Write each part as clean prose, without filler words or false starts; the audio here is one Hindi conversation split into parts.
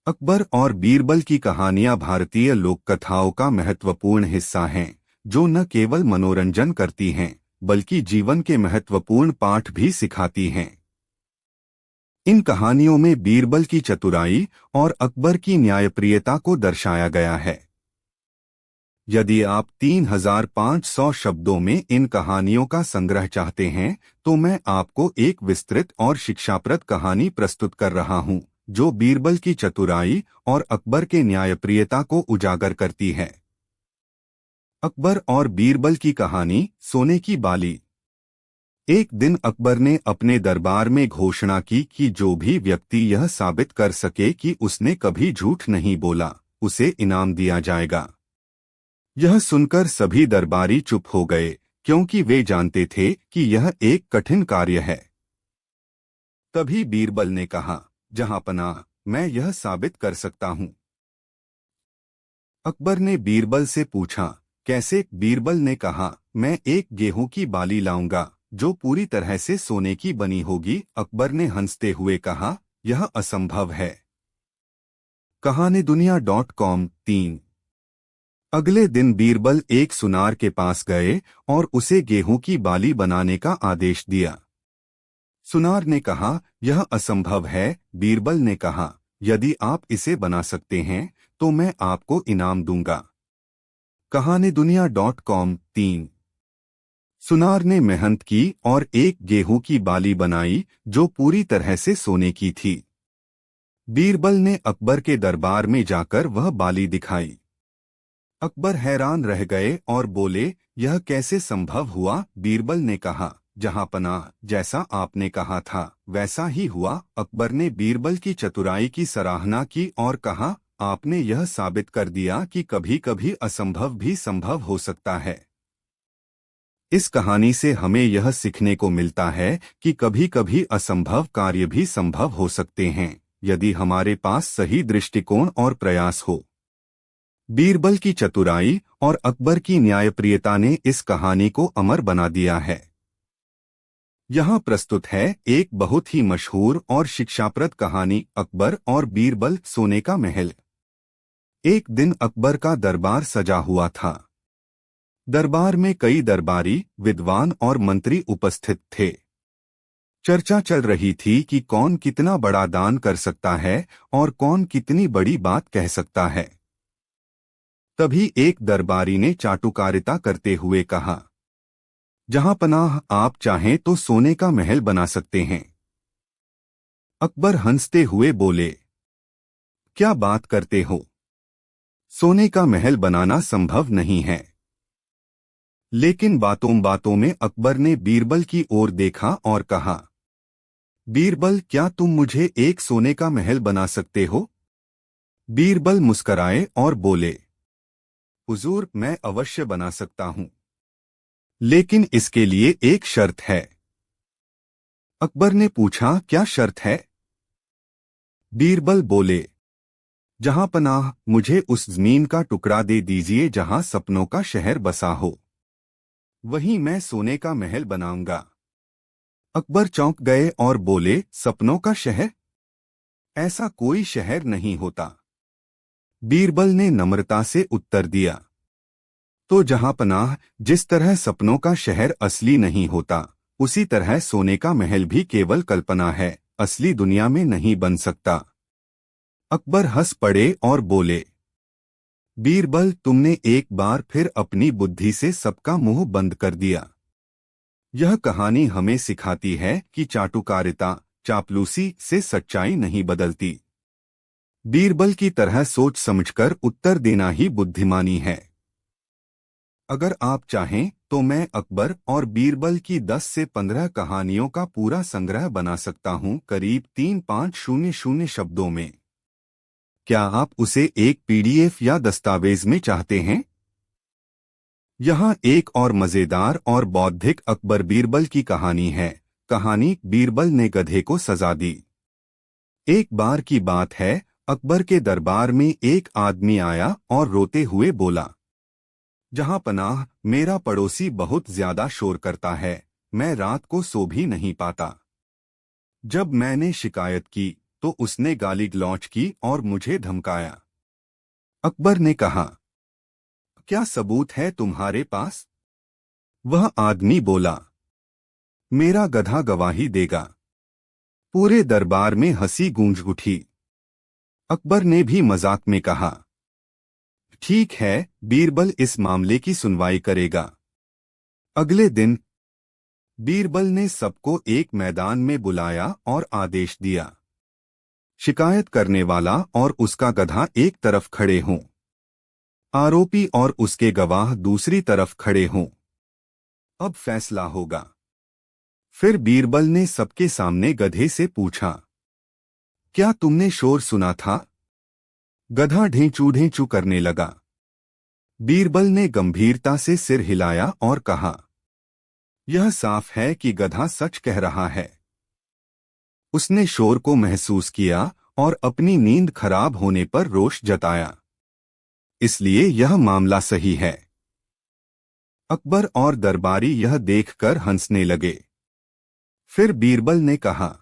अकबर और बीरबल की कहानियां भारतीय लोक कथाओं का महत्वपूर्ण हिस्सा हैं, जो न केवल मनोरंजन करती हैं, बल्कि जीवन के महत्वपूर्ण पाठ भी सिखाती हैं। इन कहानियों में बीरबल की चतुराई और अकबर की न्यायप्रियता को दर्शाया गया है। यदि आप 3500 शब्दों में इन कहानियों का संग्रह चाहते हैं, तो मैं आपको एक विस्तृत और शिक्षाप्रद कहानी प्रस्तुत कर रहा हूं, जो बीरबल की चतुराई और अकबर के न्यायप्रियता को उजागर करती है। अकबर और बीरबल की कहानी, सोने की बाली। एक दिन अकबर ने अपने दरबार में घोषणा की कि जो भी व्यक्ति यह साबित कर सके कि उसने कभी झूठ नहीं बोला, उसे इनाम दिया जाएगा। यह सुनकर सभी दरबारी चुप हो गए, क्योंकि वे जानते थे कि यह एक कठिन कार्य है। तभी बीरबल ने कहा, जहांपनाह, मैं यह साबित कर सकता हूं। अकबर ने बीरबल से पूछा, कैसे? बीरबल ने कहा, मैं एक गेहूं की बाली लाऊंगा, जो पूरी तरह से सोने की बनी होगी। अकबर ने हंसते हुए कहा, यह असंभव है। कहानीदुनिया.com 3। अगले दिन बीरबल एक सुनार के पास गए और उसे गेहूं की बाली बनाने का आदेश दिया। सुनार ने कहा, यह असंभव है। बीरबल ने कहा, यदि आप इसे बना सकते हैं, तो मैं आपको इनाम दूंगा। कहानीदुनिया.com 3। सुनार ने मेहनत की और एक गेहूं की बाली बनाई, जो पूरी तरह से सोने की थी। बीरबल ने अकबर के दरबार में जाकर वह बाली दिखाई। अकबर हैरान रह गए और बोले, यह कैसे संभव हुआ? बीरबल ने कहा, जहांपनाह, जैसा आपने कहा था वैसा ही हुआ। अकबर ने बीरबल की चतुराई की सराहना की और कहा, आपने यह साबित कर दिया कि कभी कभी असंभव भी संभव हो सकता है। इस कहानी से हमें यह सीखने को मिलता है कि कभी कभी असंभव कार्य भी संभव हो सकते हैं, यदि हमारे पास सही दृष्टिकोण और प्रयास हो। बीरबल की चतुराई और अकबर की न्यायप्रियता ने इस कहानी को अमर बना दिया है। यहाँ प्रस्तुत है एक बहुत ही मशहूर और शिक्षाप्रद कहानी, अकबर और बीरबल, सोने का महल। एक दिन अकबर का दरबार सजा हुआ था। दरबार में कई दरबारी, विद्वान और मंत्री उपस्थित थे। चर्चा चल रही थी कि कौन कितना बड़ा दान कर सकता है और कौन कितनी बड़ी बात कह सकता है। तभी एक दरबारी ने चाटुकारिता करते हुए कहा, जहांपनाह, आप चाहें तो सोने का महल बना सकते हैं। अकबर हंसते हुए बोले, क्या बात करते हो? सोने का महल बनाना संभव नहीं है। लेकिन बातों बातों में अकबर ने बीरबल की ओर देखा और कहा, बीरबल, क्या तुम मुझे एक सोने का महल बना सकते हो? बीरबल मुस्कराए और बोले, हुजूर, मैं अवश्य बना सकता हूं, लेकिन इसके लिए एक शर्त है। अकबर ने पूछा, क्या शर्त है? बीरबल बोले, जहांपनाह, मुझे उस जमीन का टुकड़ा दे दीजिए जहां सपनों का शहर बसा हो। वहीं मैं सोने का महल बनाऊंगा। अकबर चौंक गए और बोले, सपनों का शहर? ऐसा कोई शहर नहीं होता। बीरबल ने नम्रता से उत्तर दिया, तो जहांपनाह, जिस तरह सपनों का शहर असली नहीं होता, उसी तरह सोने का महल भी केवल कल्पना है, असली दुनिया में नहीं बन सकता। अकबर हंस पड़े और बोले, बीरबल, तुमने एक बार फिर अपनी बुद्धि से सबका मुंह बंद कर दिया। यह कहानी हमें सिखाती है कि चाटुकारिता, चापलूसी से सच्चाई नहीं बदलती। बीरबल की तरह सोच समझकर उत्तर देना ही बुद्धिमानी है। अगर आप चाहें तो मैं अकबर और बीरबल की 10 से 15 कहानियों का पूरा संग्रह बना सकता हूं, करीब 3500 शब्दों में। क्या आप उसे एक पीडीएफ या दस्तावेज में चाहते हैं? यहाँ एक और मजेदार और बौद्धिक अकबर बीरबल की कहानी है। कहानी, बीरबल ने गधे को सजा दी। एक बार की बात है, अकबर के दरबार में एक आदमी आया और रोते हुए बोला, जहांपनाह, मेरा पड़ोसी बहुत ज्यादा शोर करता है, मैं रात को सो भी नहीं पाता। जब मैंने शिकायत की तो उसने गाली गलौज की और मुझे धमकाया। अकबर ने कहा, क्या सबूत है तुम्हारे पास? वह आदमी बोला, मेरा गधा गवाही देगा। पूरे दरबार में हंसी गूंज उठी। अकबर ने भी मजाक में कहा, ठीक है, बीरबल इस मामले की सुनवाई करेगा। अगले दिन बीरबल ने सबको एक मैदान में बुलाया और आदेश दिया, शिकायत करने वाला और उसका गधा एक तरफ खड़े हों, आरोपी और उसके गवाह दूसरी तरफ खड़े हों। अब फैसला होगा। फिर बीरबल ने सबके सामने गधे से पूछा, क्या तुमने शोर सुना था? गधा ढेंचू ढेंचू करने लगा। बीरबल ने गंभीरता से सिर हिलाया और कहा, यह साफ है कि गधा सच कह रहा है। उसने शोर को महसूस किया और अपनी नींद खराब होने पर रोष जताया, इसलिए यह मामला सही है। अकबर और दरबारी यह देखकर हंसने लगे। फिर बीरबल ने कहा,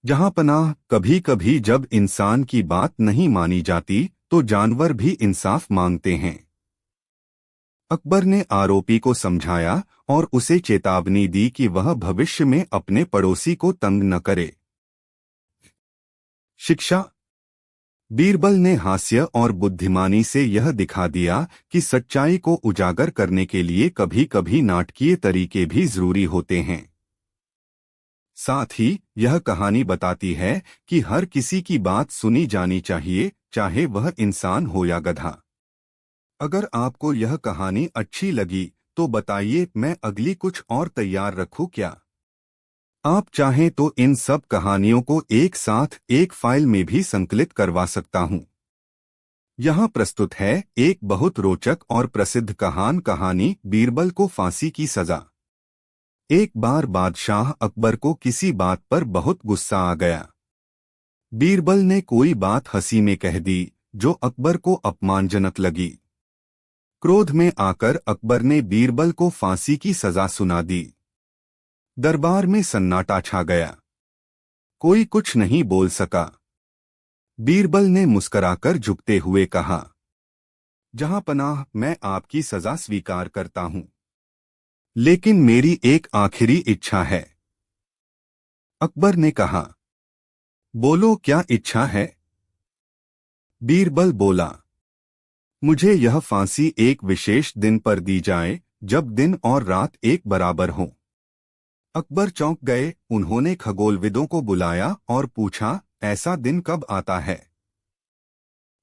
जहांपनाह, कभी कभी जब इंसान की बात नहीं मानी जाती तो जानवर भी इंसाफ मांगते हैं। अकबर ने आरोपी को समझाया और उसे चेतावनी दी कि वह भविष्य में अपने पड़ोसी को तंग न करे। शिक्षा। बीरबल ने हास्य और बुद्धिमानी से यह दिखा दिया कि सच्चाई को उजागर करने के लिए कभी कभी नाटकीय तरीके भी जरूरी होते हैं। साथ ही यह कहानी बताती है कि हर किसी की बात सुनी जानी चाहिए, चाहे वह इंसान हो या गधा। अगर आपको यह कहानी अच्छी लगी तो बताइए, मैं अगली कुछ और तैयार रखूं क्या? आप चाहें तो इन सब कहानियों को एक साथ एक फाइल में भी संकलित करवा सकता हूं। यहाँ प्रस्तुत है एक बहुत रोचक और प्रसिद्ध कहानी, बीरबल को फांसी की सजा। एक बार बादशाह अकबर को किसी बात पर बहुत गुस्सा आ गया। बीरबल ने कोई बात हंसी में कह दी जो अकबर को अपमानजनक लगी। क्रोध में आकर अकबर ने बीरबल को फांसी की सजा सुना दी। दरबार में सन्नाटा छा गया। कोई कुछ नहीं बोल सका। बीरबल ने मुस्कराकर झुकते हुए कहा, जहांपनाह, मैं आपकी सजा स्वीकार करता हूं, लेकिन मेरी एक आखिरी इच्छा है। अकबर ने कहा, बोलो, क्या इच्छा है? बीरबल बोला, मुझे यह फांसी एक विशेष दिन पर दी जाए जब दिन और रात एक बराबर हों। अकबर चौंक गए। उन्होंने खगोलविदों को बुलाया और पूछा, ऐसा दिन कब आता है?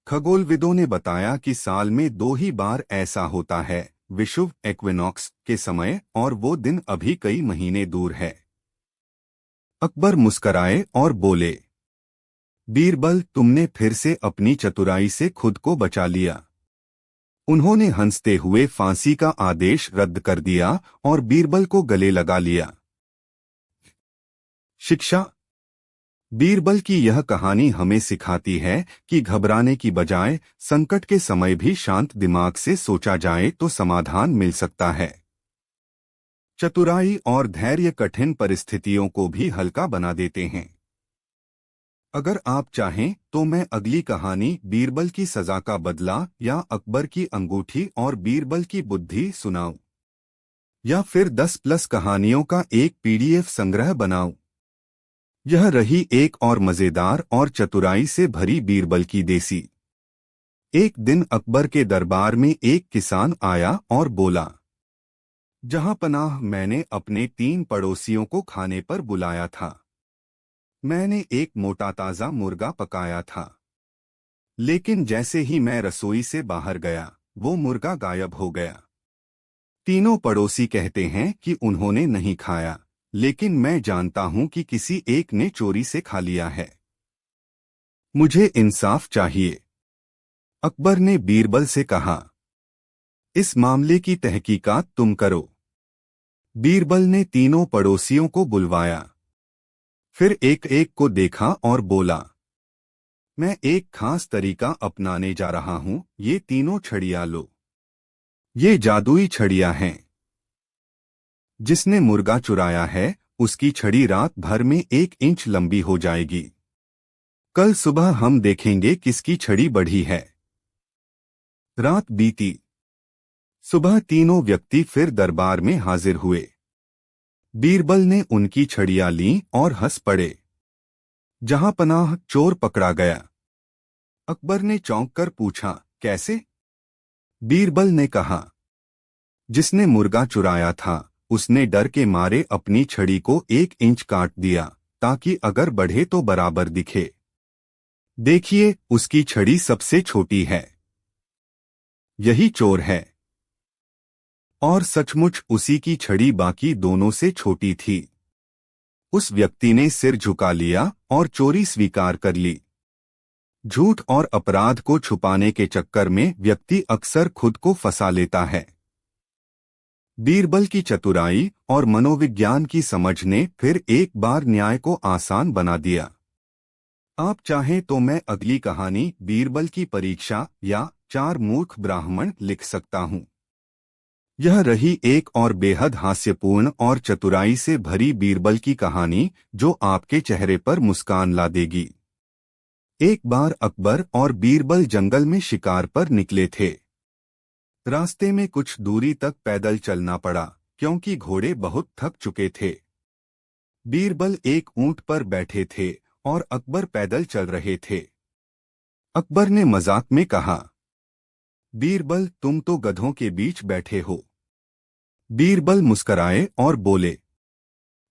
खगोलविदों ने बताया कि साल में 2 ही बार ऐसा होता है, विषुव एक्विनॉक्स के समय, और वो दिन अभी कई महीने दूर है। अकबर मुस्कराए और बोले, बीरबल, तुमने फिर से अपनी चतुराई से खुद को बचा लिया। उन्होंने हंसते हुए फांसी का आदेश रद्द कर दिया और बीरबल को गले लगा लिया। शिक्षा। बीरबल की यह कहानी हमें सिखाती है कि घबराने की बजाय संकट के समय भी शांत दिमाग से सोचा जाए तो समाधान मिल सकता है। चतुराई और धैर्य कठिन परिस्थितियों को भी हल्का बना देते हैं। अगर आप चाहें तो मैं अगली कहानी, बीरबल की सजा का बदला या अकबर की अंगूठी और बीरबल की बुद्धि सुनाऊं, या फिर 10+ कहानियों का एक PDF संग्रह बनाऊं। यह रही एक और मजेदार और चतुराई से भरी बीरबल की देसी। एक दिन अकबर के दरबार में एक किसान आया और बोला, जहांपनाह, मैंने अपने 3 पड़ोसियों को खाने पर बुलाया था। मैंने एक मोटा ताजा मुर्गा पकाया था, लेकिन जैसे ही मैं रसोई से बाहर गया वो मुर्गा गायब हो गया। तीनों पड़ोसी कहते हैं कि उन्होंने नहीं खाया, लेकिन मैं जानता हूं कि किसी एक ने चोरी से खा लिया है। मुझे इंसाफ चाहिए। अकबर ने बीरबल से कहा, इस मामले की तहकीकात तुम करो। बीरबल ने तीनों पड़ोसियों को बुलवाया, फिर एक एक को देखा और बोला, मैं एक खास तरीका अपनाने जा रहा हूं। ये तीनों छड़ियां लो। ये जादुई छड़ियां हैं। जिसने मुर्गा चुराया है उसकी छड़ी रात भर में 1 इंच लंबी हो जाएगी। कल सुबह हम देखेंगे किसकी छड़ी बढ़ी है। रात बीती। सुबह तीनों व्यक्ति फिर दरबार में हाजिर हुए। बीरबल ने उनकी छड़ियां लीं और हंस पड़े। जहां पनाह, चोर पकड़ा गया। अकबर ने चौंक कर पूछा, कैसे? बीरबल ने कहा, जिसने मुर्गा चुराया था उसने डर के मारे अपनी छड़ी को 1 इंच काट दिया ताकि अगर बढ़े तो बराबर दिखे। देखिए, उसकी छड़ी सबसे छोटी है। यही चोर है। और सचमुच उसी की छड़ी बाकी दोनों से छोटी थी। उस व्यक्ति ने सिर झुका लिया और चोरी स्वीकार कर ली। झूठ और अपराध को छुपाने के चक्कर में व्यक्ति अक्सर खुद को फंसा लेता है। बीरबल की चतुराई और मनोविज्ञान की समझ ने फिर एक बार न्याय को आसान बना दिया। आप चाहें तो मैं अगली कहानी बीरबल की परीक्षा या 4 मूर्ख ब्राह्मण लिख सकता हूं। यह रही एक और बेहद हास्यपूर्ण और चतुराई से भरी बीरबल की कहानी जो आपके चेहरे पर मुस्कान ला देगी। एक बार अकबर और बीरबल जंगल में शिकार पर निकले थे। रास्ते में कुछ दूरी तक पैदल चलना पड़ा क्योंकि घोड़े बहुत थक चुके थे। बीरबल एक ऊंट पर बैठे थे और अकबर पैदल चल रहे थे। अकबर ने मजाक में कहा, बीरबल तुम तो गधों के बीच बैठे हो। बीरबल मुस्कराए और बोले,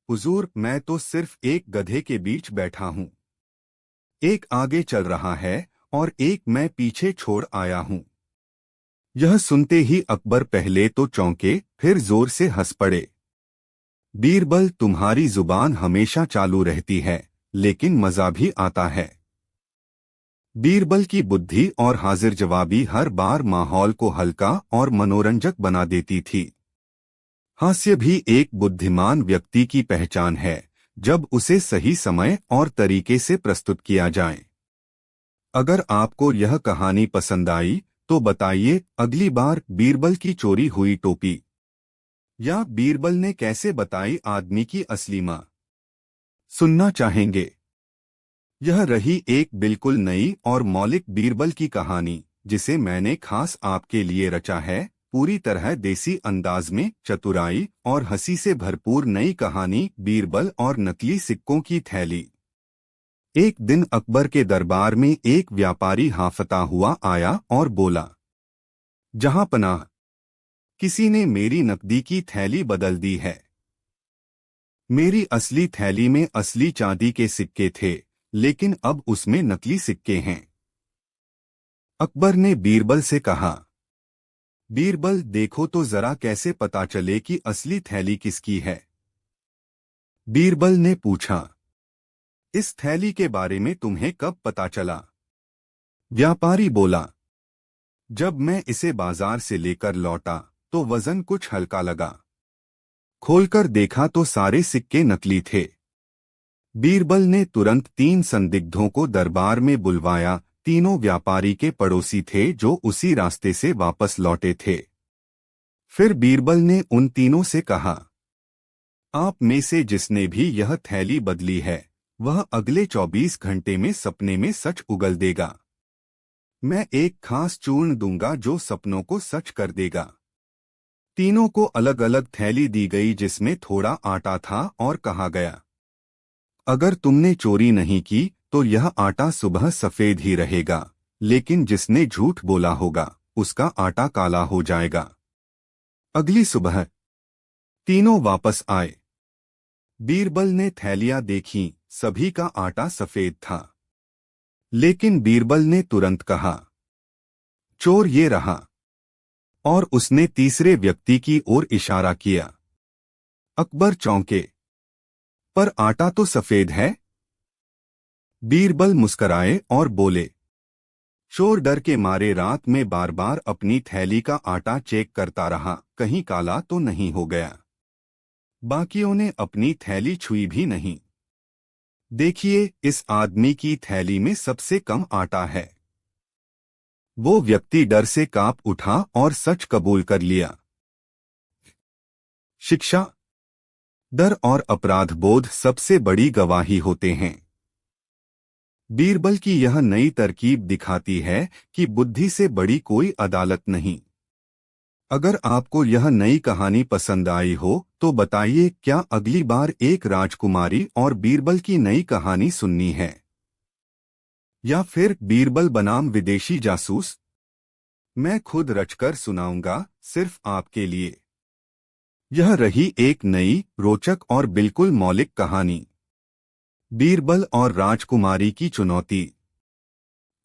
हुजूर मैं तो सिर्फ एक गधे के बीच बैठा हूं। एक आगे चल रहा है और एक मैं पीछे छोड़ आया हूं। यह सुनते ही अकबर पहले तो चौंके फिर जोर से हंस पड़े। बीरबल तुम्हारी जुबान हमेशा चालू रहती है लेकिन मजा भी आता है। बीरबल की बुद्धि और हाजिर जवाबी हर बार माहौल को हल्का और मनोरंजक बना देती थी। हास्य भी एक बुद्धिमान व्यक्ति की पहचान है जब उसे सही समय और तरीके से प्रस्तुत किया जाए। अगर आपको यह कहानी पसंद आई तो बताइए अगली बार बीरबल की चोरी हुई टोपी या बीरबल ने कैसे बताई आदमी की असली मां सुनना चाहेंगे। यह रही एक बिल्कुल नई और मौलिक बीरबल की कहानी जिसे मैंने खास आपके लिए रचा है। पूरी तरह देसी अंदाज में चतुराई और हंसी से भरपूर नई कहानी बीरबल और नकली सिक्कों की थैली। एक दिन अकबर के दरबार में एक व्यापारी हांफता हुआ आया और बोला, जहां पनाह, किसी ने मेरी नकदी की थैली बदल दी है। मेरी असली थैली में असली चांदी के सिक्के थे लेकिन अब उसमें नकली सिक्के हैं। अकबर ने बीरबल से कहा, बीरबल देखो तो जरा कैसे पता चले कि असली थैली किसकी है। बीरबल ने पूछा, इस थैली के बारे में तुम्हें कब पता चला? व्यापारी बोला, जब मैं इसे बाजार से लेकर लौटा तो वजन कुछ हल्का लगा। खोलकर देखा तो सारे सिक्के नकली थे। बीरबल ने तुरंत 3 संदिग्धों को दरबार में बुलवाया। तीनों व्यापारी के पड़ोसी थे जो उसी रास्ते से वापस लौटे थे। फिर बीरबल ने उन तीनों से कहा, आप में से जिसने भी यह थैली बदली है वह अगले 24 घंटे में सपने में सच उगल देगा। मैं एक खास चूर्ण दूंगा जो सपनों को सच कर देगा। तीनों को अलग अलग थैली दी गई जिसमें थोड़ा आटा था और कहा गया, अगर तुमने चोरी नहीं की तो यह आटा सुबह सफेद ही रहेगा, लेकिन जिसने झूठ बोला होगा उसका आटा काला हो जाएगा। अगली सुबह तीनों वापस आए। बीरबल ने थैलियां देखीं, सभी का आटा सफेद था। लेकिन बीरबल ने तुरंत कहा, चोर ये रहा, और उसने तीसरे व्यक्ति की ओर इशारा किया। अकबर चौंके, पर आटा तो सफेद है। बीरबल मुस्कराए और बोले, चोर डर के मारे रात में बार बार अपनी थैली का आटा चेक करता रहा, कहीं काला तो नहीं हो गया। बाकियों ने अपनी थैली छुई भी नहीं। देखिए, इस आदमी की थैली में सबसे कम आटा है। वो व्यक्ति डर से कांप उठा और सच कबूल कर लिया। शिक्षा, डर और अपराध बोध सबसे बड़ी गवाही होते हैं। बीरबल की यह नई तरकीब दिखाती है कि बुद्धि से बड़ी कोई अदालत नहीं। अगर आपको यह नई कहानी पसंद आई हो तो बताइए, क्या अगली बार एक राजकुमारी और बीरबल की नई कहानी सुननी है, या फिर बीरबल बनाम विदेशी जासूस? मैं खुद रचकर सुनाऊंगा, सिर्फ आपके लिए। यह रही एक नई, रोचक और बिल्कुल मौलिक कहानी, बीरबल और राजकुमारी की चुनौती।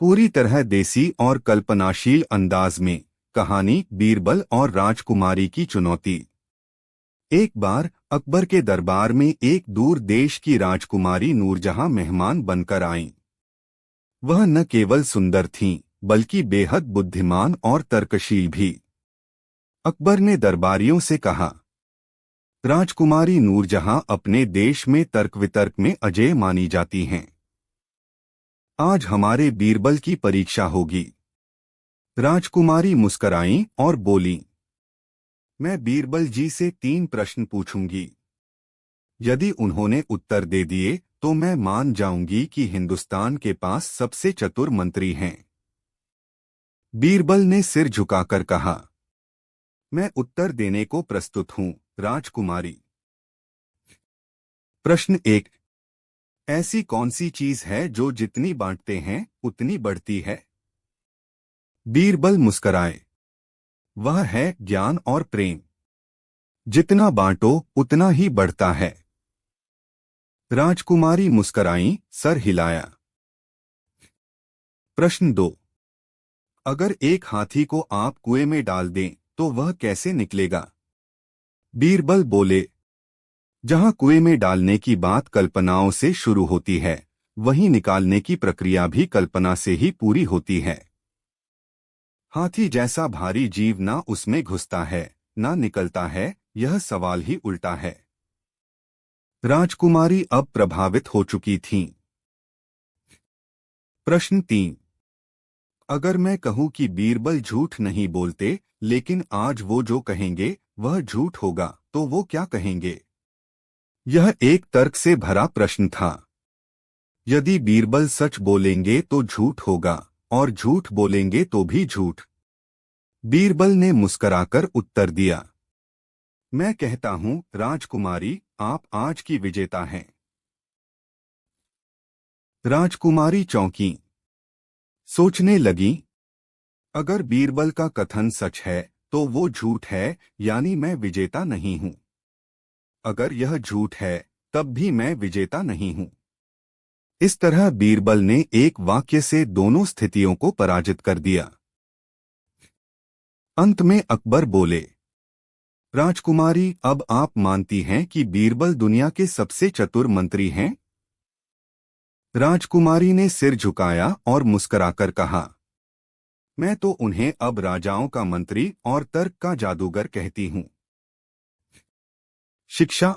पूरी तरह देसी और कल्पनाशील अंदाज में कहानी बीरबल और राजकुमारी की चुनौती। एक बार अकबर के दरबार में एक दूर देश की राजकुमारी नूरजहां मेहमान बनकर आईं। वह न केवल सुंदर थीं, बल्कि बेहद बुद्धिमान और तर्कशील भी। अकबर ने दरबारियों से कहा, राजकुमारी नूरजहां अपने देश में तर्क वितर्क में अजेय मानी जाती हैं। आज हमारे बीरबल की परीक्षा होगी। राजकुमारी मुस्कराईं और बोलीं, मैं बीरबल जी से 3 प्रश्न पूछूंगी। यदि उन्होंने उत्तर दे दिए तो मैं मान जाऊंगी कि हिंदुस्तान के पास सबसे चतुर मंत्री हैं। बीरबल ने सिर झुकाकर कहा, मैं उत्तर देने को प्रस्तुत हूं, राजकुमारी। प्रश्न 1, ऐसी कौन सी चीज है जो जितनी बांटते हैं उतनी बढ़ती है? बीरबल मुस्कराए, वह है ज्ञान और प्रेम। जितना बांटो उतना ही बढ़ता है। राजकुमारी मुस्कराईं, सर हिलाया। प्रश्न 2, अगर एक हाथी को आप कुएं में डाल दें तो वह कैसे निकलेगा? बीरबल बोले, जहां कुएं में डालने की बात कल्पनाओं से शुरू होती है, वहीं निकालने की प्रक्रिया भी कल्पना से ही पूरी होती है। हाथी जैसा भारी जीव ना उसमें घुसता है, ना निकलता है, यह सवाल ही उल्टा है। राजकुमारी अब प्रभावित हो चुकी थीं। प्रश्न 3, अगर मैं कहूं कि बीरबल झूठ नहीं बोलते, लेकिन आज वो जो कहेंगे वह झूठ होगा, तो वो क्या कहेंगे? यह एक तर्क से भरा प्रश्न था। यदि बीरबल सच बोलेंगे तो झूठ होगा, और झूठ बोलेंगे तो भी झूठ। बीरबल ने मुस्कराकर उत्तर दिया, मैं कहता हूं राजकुमारी, आप आज की विजेता हैं। राजकुमारी चौंकी, सोचने लगी, अगर बीरबल का कथन सच है तो वो झूठ है, यानी मैं विजेता नहीं हूं। अगर यह झूठ है तब भी मैं विजेता नहीं हूं। इस तरह बीरबल ने एक वाक्य से दोनों स्थितियों को पराजित कर दिया। अंत में अकबर बोले, राजकुमारी, अब आप मानती हैं कि बीरबल दुनिया के सबसे चतुर मंत्री हैं? राजकुमारी ने सिर झुकाया और मुस्कुराकर कहा, मैं तो उन्हें अब राजाओं का मंत्री और तर्क का जादूगर कहती हूं। शिक्षा।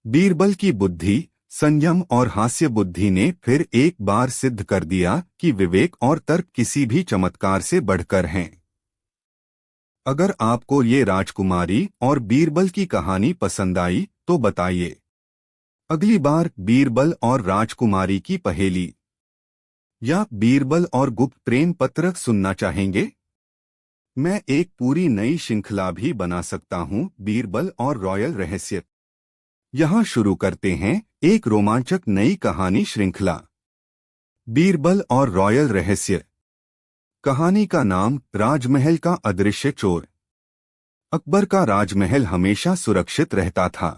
बीरबल की बुद्धि, संयम और हास्य बुद्धि ने फिर एक बार सिद्ध कर दिया कि विवेक और तर्क किसी भी चमत्कार से बढ़कर हैं। अगर आपको ये राजकुमारी और बीरबल की कहानी पसंद आई तो बताइए, अगली बार बीरबल और राजकुमारी की पहेली या बीरबल और गुप्त प्रेम पत्र सुनना चाहेंगे? मैं एक पूरी नई श्रृंखला भी बना सकता हूं, बीरबल और रॉयल रहस्य। यहां शुरू करते हैं एक रोमांचक नई कहानी श्रृंखला, बीरबल और रॉयल रहस्य। कहानी का नाम, राजमहल का अदृश्य चोर। अकबर का राजमहल हमेशा सुरक्षित रहता था।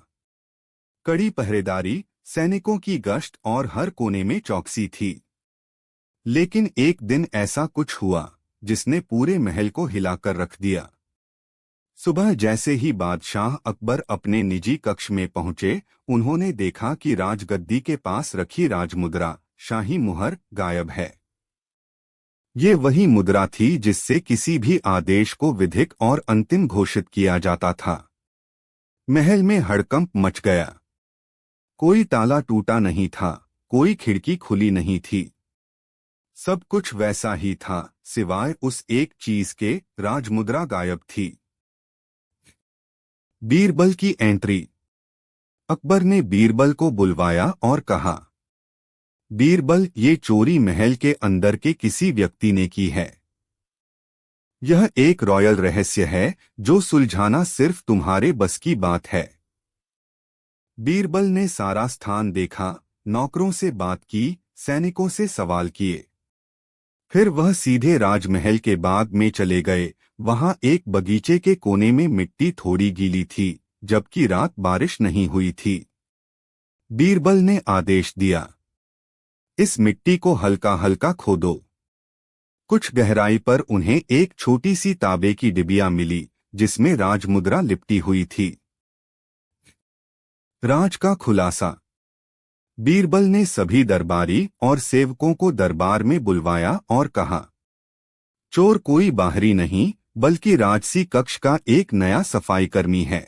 कड़ी पहरेदारी, सैनिकों की गश्त और हर कोने में चौकसी थी। लेकिन एक दिन ऐसा कुछ हुआ जिसने पूरे महल को हिलाकर रख दिया। सुबह जैसे ही बादशाह अकबर अपने निजी कक्ष में पहुंचे, उन्होंने देखा कि राजगद्दी के पास रखी राजमुद्रा, शाही मुहर, गायब है। ये वही मुद्रा थी जिससे किसी भी आदेश को विधिक और अंतिम घोषित किया जाता था। महल में हड़कंप मच गया। कोई ताला टूटा नहीं था, कोई खिड़की खुली नहीं थी। सब कुछ वैसा ही था, सिवाय उस एक चीज के, राजमुद्रा गायब थी। बीरबल की एंट्री। अकबर ने बीरबल को बुलवाया और कहा, बीरबल, ये चोरी महल के अंदर के किसी व्यक्ति ने की है। यह एक रॉयल रहस्य है जो सुलझाना सिर्फ तुम्हारे बस की बात है। बीरबल ने सारा स्थान देखा, नौकरों से बात की, सैनिकों से सवाल किए। फिर वह सीधे राजमहल के बाग में चले गए। वहां एक बगीचे के कोने में मिट्टी थोड़ी गीली थी, जबकि रात बारिश नहीं हुई थी। बीरबल ने आदेश दिया, इस मिट्टी को हल्का हल्का खोदो। कुछ गहराई पर उन्हें एक छोटी सी तांबे की डिबिया मिली, जिसमें राजमुद्रा लिपटी हुई थी। राज का खुलासा। बीरबल ने सभी दरबारी और सेवकों को दरबार में बुलवाया और कहा, चोर कोई बाहरी नहीं बल्कि राजसी कक्ष का एक नया सफाईकर्मी है।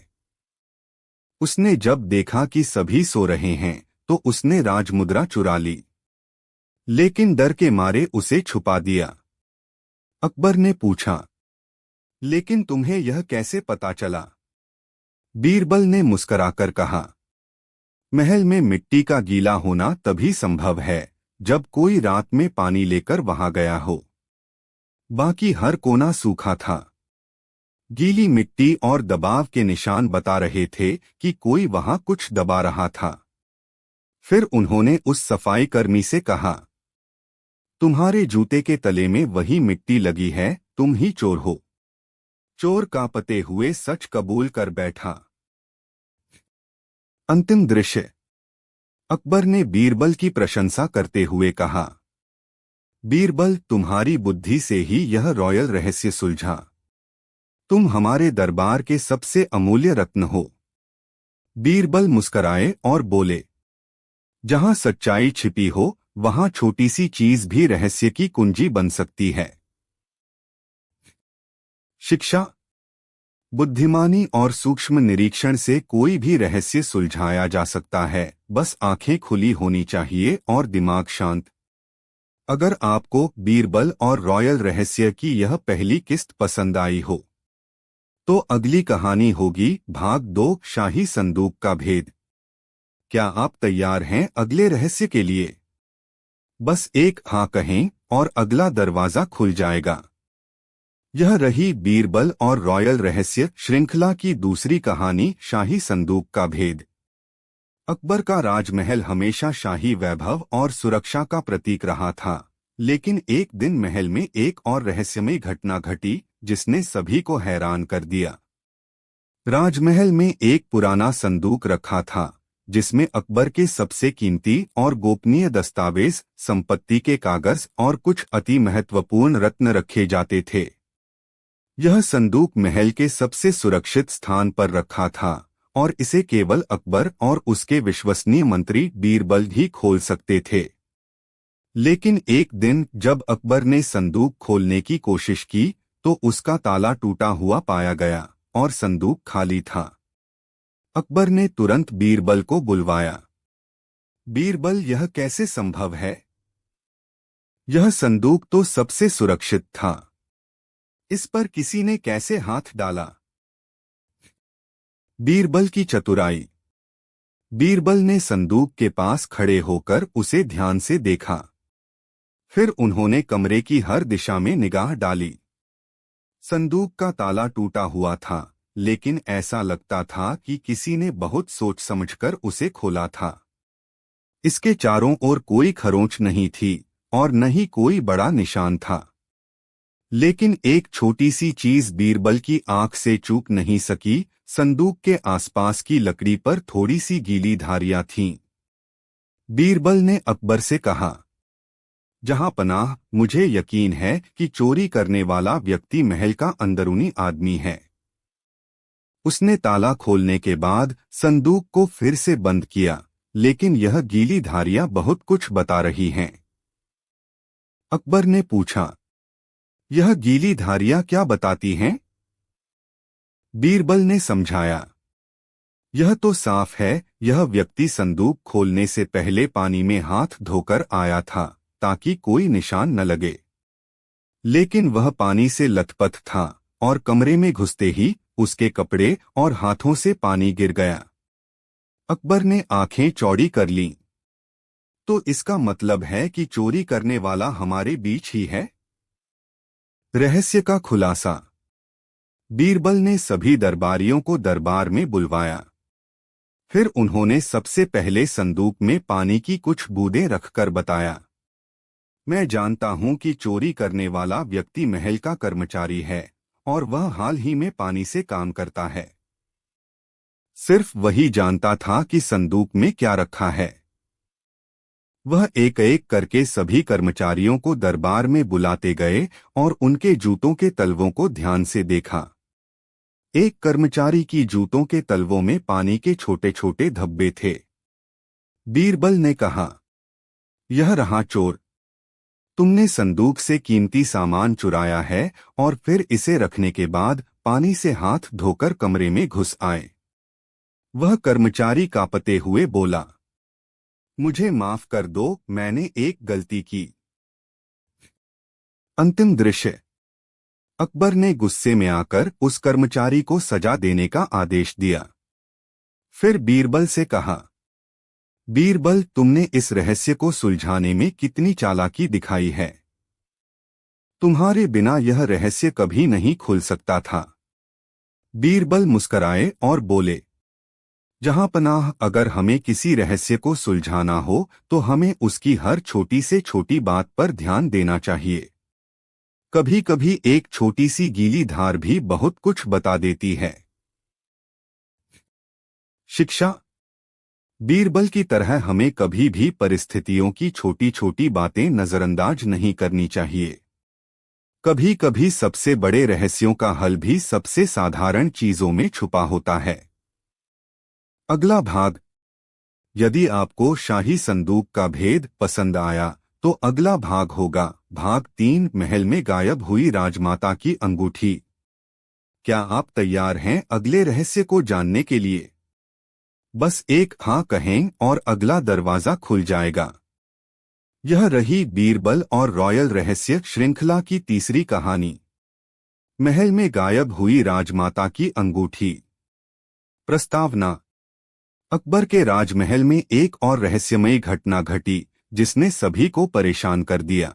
उसने जब देखा कि सभी सो रहे हैं तो उसने राजमुद्रा चुरा ली, लेकिन डर के मारे उसे छुपा दिया। अकबर ने पूछा, लेकिन तुम्हें यह कैसे पता चला? बीरबल ने मुस्कराकर कहा, महल में मिट्टी का गीला होना तभी संभव है जब कोई रात में पानी लेकर वहां गया हो। बाकी हर कोना सूखा था। गीली मिट्टी और दबाव के निशान बता रहे थे कि कोई वहां कुछ दबा रहा था। फिर उन्होंने उस सफाई कर्मी से कहा, तुम्हारे जूते के तले में वही मिट्टी लगी है, तुम ही चोर हो। चोर कांपते हुए सच कबूल कर बैठा। अंतिम दृश्य। अकबर ने बीरबल की प्रशंसा करते हुए कहा, बीरबल, तुम्हारी बुद्धि से ही यह रॉयल रहस्य सुलझा। तुम हमारे दरबार के सबसे अमूल्य रत्न हो। बीरबल मुस्कराए और बोले, जहां सच्चाई छिपी हो वहां छोटी सी चीज भी रहस्य की कुंजी बन सकती है। शिक्षा। बुद्धिमानी और सूक्ष्म निरीक्षण से कोई भी रहस्य सुलझाया जा सकता है, बस आंखें खुली होनी चाहिए और दिमाग शांत। अगर आपको बीरबल और रॉयल रहस्य की यह पहली किस्त पसंद आई हो तो अगली कहानी होगी भाग 2, शाही संदूक का भेद। क्या आप तैयार हैं अगले रहस्य के लिए? बस एक हाँ कहें और अगला दरवाजा खुल जाएगा। यह रही बीरबल और रॉयल रहस्य श्रृंखला की दूसरी कहानी, शाही संदूक का भेद। अकबर का राजमहल हमेशा शाही वैभव और सुरक्षा का प्रतीक रहा था, लेकिन एक दिन महल में एक और रहस्यमय घटना घटी जिसने सभी को हैरान कर दिया। राजमहल में एक पुराना संदूक रखा था जिसमें अकबर के सबसे कीमती और गोपनीय दस्तावेज, संपत्ति के कागज और कुछ अति महत्वपूर्ण रत्न रखे जाते थे। यह संदूक महल के सबसे सुरक्षित स्थान पर रखा था और इसे केवल अकबर और उसके विश्वसनीय मंत्री बीरबल ही खोल सकते थे। लेकिन एक दिन जब अकबर ने संदूक खोलने की कोशिश की तो उसका ताला टूटा हुआ पाया गया और संदूक खाली था। अकबर ने तुरंत बीरबल को बुलवाया। बीरबल, यह कैसे संभव है? यह संदूक तो सबसे सुरक्षित था। इस पर किसी ने कैसे हाथ डाला? बीरबल की चतुराई। बीरबल ने संदूक के पास खड़े होकर उसे ध्यान से देखा। फिर उन्होंने कमरे की हर दिशा में निगाह डाली। संदूक का ताला टूटा हुआ था, लेकिन ऐसा लगता था कि किसी ने बहुत सोच समझकर उसे खोला था। इसके चारों ओर कोई खरोंच नहीं थी और न ही कोई बड़ा निशान था। लेकिन एक छोटी सी चीज बीरबल की आंख से चूक नहीं सकी। संदूक के आसपास की लकड़ी पर थोड़ी सी गीली धारियां थीं। बीरबल ने अकबर से कहा, जहां पनाह, मुझे यकीन है कि चोरी करने वाला व्यक्ति महल का अंदरूनी आदमी है। उसने ताला खोलने के बाद संदूक को फिर से बंद किया, लेकिन यह गीली धारियां बहुत कुछ बता रही हैं। अकबर ने पूछा, यह गीली धारियां क्या बताती हैं? बीरबल ने समझाया, यह तो साफ है, यह व्यक्ति संदूक खोलने से पहले पानी में हाथ धोकर आया था ताकि कोई निशान न लगे। लेकिन वह पानी से लथपथ था और कमरे में घुसते ही उसके कपड़े और हाथों से पानी गिर गया। अकबर ने आंखें चौड़ी कर लीं। तो इसका मतलब है कि चोरी करने वाला हमारे बीच ही है। रहस्य का खुलासा। बीरबल ने सभी दरबारियों को दरबार में बुलवाया। फिर उन्होंने सबसे पहले संदूक में पानी की कुछ बूंदें रखकर बताया, मैं जानता हूं कि चोरी करने वाला व्यक्ति महल का कर्मचारी है और वह हाल ही में पानी से काम करता है। सिर्फ वही जानता था कि संदूक में क्या रखा है। वह एक एक करके सभी कर्मचारियों को दरबार में बुलाते गए और उनके जूतों के तलवों को ध्यान से देखा। एक कर्मचारी की जूतों के तलवों में पानी के छोटे छोटे धब्बे थे। बीरबल ने कहा, यह रहा चोर। तुमने संदूक से कीमती सामान चुराया है और फिर इसे रखने के बाद पानी से हाथ धोकर कमरे में घुस आए। वह कर्मचारी कांपते हुए बोला, मुझे माफ कर दो, मैंने एक गलती की। अंतिम दृश्य। अकबर ने गुस्से में आकर उस कर्मचारी को सजा देने का आदेश दिया। फिर बीरबल से कहा, बीरबल, तुमने इस रहस्य को सुलझाने में कितनी चालाकी दिखाई है। तुम्हारे बिना यह रहस्य कभी नहीं खुल सकता था। बीरबल मुस्कराए और बोले, जहांपनाह, अगर हमें किसी रहस्य को सुलझाना हो तो हमें उसकी हर छोटी से छोटी बात पर ध्यान देना चाहिए। कभी कभी एक छोटी सी गीली धार भी बहुत कुछ बता देती है। शिक्षा। बीरबल की तरह हमें कभी भी परिस्थितियों की छोटी छोटी बातें नजरअंदाज नहीं करनी चाहिए। कभी कभी सबसे बड़े रहस्यों का हल भी सबसे साधारण चीजों में छुपा होता है। अगला भाग। यदि आपको शाही संदूक का भेद पसंद आया तो अगला भाग होगा भाग 3, महल में गायब हुई राजमाता की अंगूठी। क्या आप तैयार हैं अगले रहस्य को जानने के लिए? बस एक हाँ कहें और अगला दरवाजा खुल जाएगा। यह रही बीरबल और रॉयल रहस्य श्रृंखला की तीसरी कहानी, महल में गायब हुई राजमाता की अंगूठी। प्रस्तावना। अकबर के राजमहल में एक और रहस्यमयी घटना घटी जिसने सभी को परेशान कर दिया।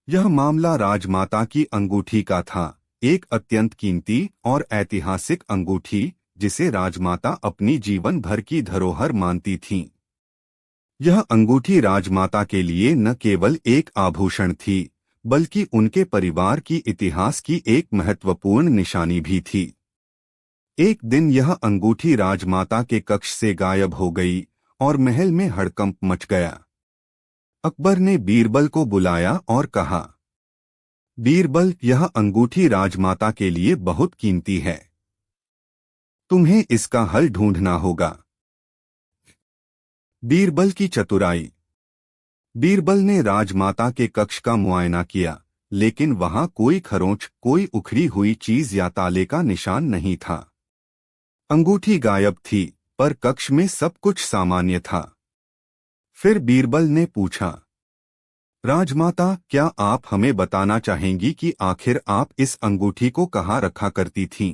यह मामला राजमाता की अंगूठी का था, एक अत्यंत कीमती और ऐतिहासिक अंगूठी जिसे राजमाता अपनी जीवन भर की धरोहर मानती थीं। यह अंगूठी राजमाता के लिए न केवल एक आभूषण थी बल्कि उनके परिवार की इतिहास की एक महत्वपूर्ण निशानी भी थी। एक दिन यह अंगूठी राजमाता के कक्ष से गायब हो गई और महल में हड़कंप मच गया। अकबर ने बीरबल को बुलाया और कहा, बीरबल, यह अंगूठी राजमाता के लिए बहुत कीमती है। तुम्हें इसका हल ढूंढना होगा। बीरबल की चतुराई। बीरबल ने राजमाता के कक्ष का मुआयना किया, लेकिन वहां कोई खरोंच, कोई उखड़ी हुई चीज या ताले का निशान नहीं था। अंगूठी गायब थी, पर कक्ष में सब कुछ सामान्य था। फिर बीरबल ने पूछा, राजमाता, क्या आप हमें बताना चाहेंगी कि आखिर आप इस अंगूठी को कहाँ रखा करती थीं?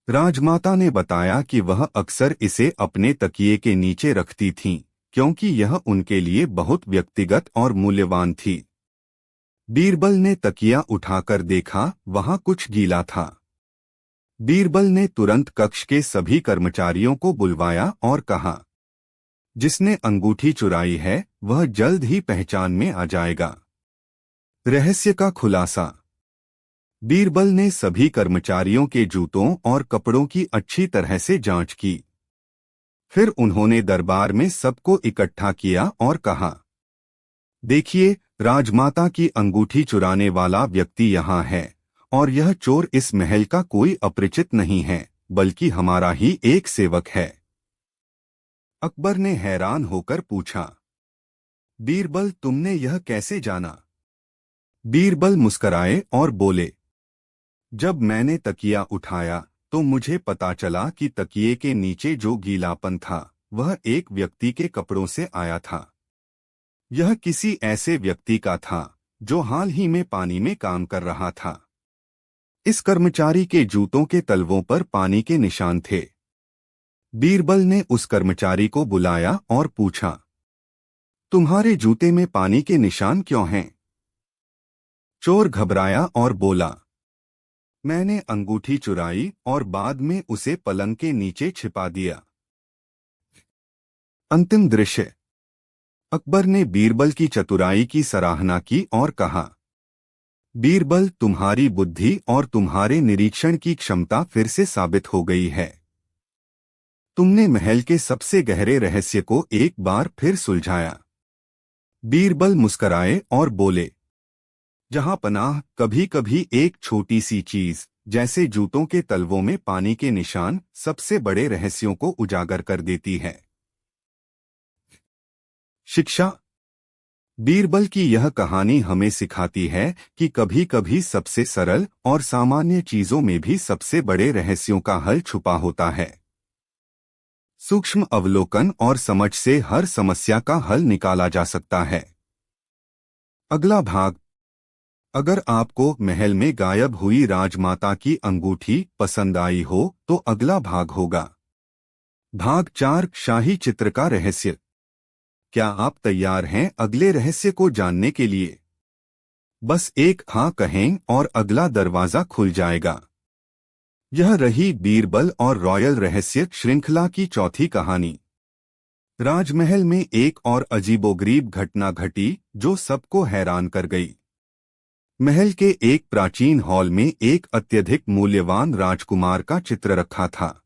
राजमाता ने बताया कि वह अक्सर इसे अपने तकिए के नीचे रखती थीं, क्योंकि यह उनके लिए बहुत व्यक्तिगत और मूल्यवान थी। बीरबल ने तकिया उठाकर देखा, वहां कुछ गीला था। बीरबल ने तुरंत कक्ष के सभी कर्मचारियों को बुलवाया और कहा, जिसने अंगूठी चुराई है वह जल्द ही पहचान में आ जाएगा। रहस्य का खुलासा। बीरबल ने सभी कर्मचारियों के जूतों और कपड़ों की अच्छी तरह से जांच की। फिर उन्होंने दरबार में सबको इकट्ठा किया और कहा, देखिए, राजमाता की अंगूठी चुराने वाला व्यक्ति यहाँ है और यह चोर इस महल का कोई अपरिचित नहीं है बल्कि हमारा ही एक सेवक है। अकबर ने हैरान होकर पूछा, बीरबल, तुमने यह कैसे जाना? बीरबल मुस्कराए और बोले, जब मैंने तकिया उठाया तो मुझे पता चला कि तकिए के नीचे जो गीलापन था वह एक व्यक्ति के कपड़ों से आया था। यह किसी ऐसे व्यक्ति का था जो हाल ही में पानी में काम कर रहा था। इस कर्मचारी के जूतों के तलवों पर पानी के निशान थे। बीरबल ने उस कर्मचारी को बुलाया और पूछा, तुम्हारे जूते में पानी के निशान क्यों हैं? चोर घबराया और बोला, मैंने अंगूठी चुराई और बाद में उसे पलंग के नीचे छिपा दिया। अंतिम दृश्य। अकबर ने बीरबल की चतुराई की सराहना की और कहा, बीरबल, तुम्हारी बुद्धि और तुम्हारे निरीक्षण की क्षमता फिर से साबित हो गई है। तुमने महल के सबसे गहरे रहस्य को एक बार फिर सुलझाया। बीरबल मुस्कराए और बोले, जहां पनाह, कभी कभी एक छोटी सी चीज जैसे जूतों के तलवों में पानी के निशान सबसे बड़े रहस्यों को उजागर कर देती है। शिक्षा। बीरबल की यह कहानी हमें सिखाती है कि कभी कभी सबसे सरल और सामान्य चीजों में भी सबसे बड़े रहस्यों का हल छुपा होता है। सूक्ष्म अवलोकन और समझ से हर समस्या का हल निकाला जा सकता है। अगला भाग। अगर आपको महल में गायब हुई राजमाता की अंगूठी पसंद आई हो तो अगला भाग होगा भाग 4, शाही चित्र का रहस्य। क्या आप तैयार हैं अगले रहस्य को जानने के लिए? बस एक हाँ कहें और अगला दरवाजा खुल जाएगा। यह रही बीरबल और रॉयल रहस्य श्रृंखला की चौथी कहानी। राजमहल में एक और अजीबोगरीब घटना घटी जो सबको हैरान कर गई। महल के एक प्राचीन हॉल में एक अत्यधिक मूल्यवान राजकुमार का चित्र रखा था।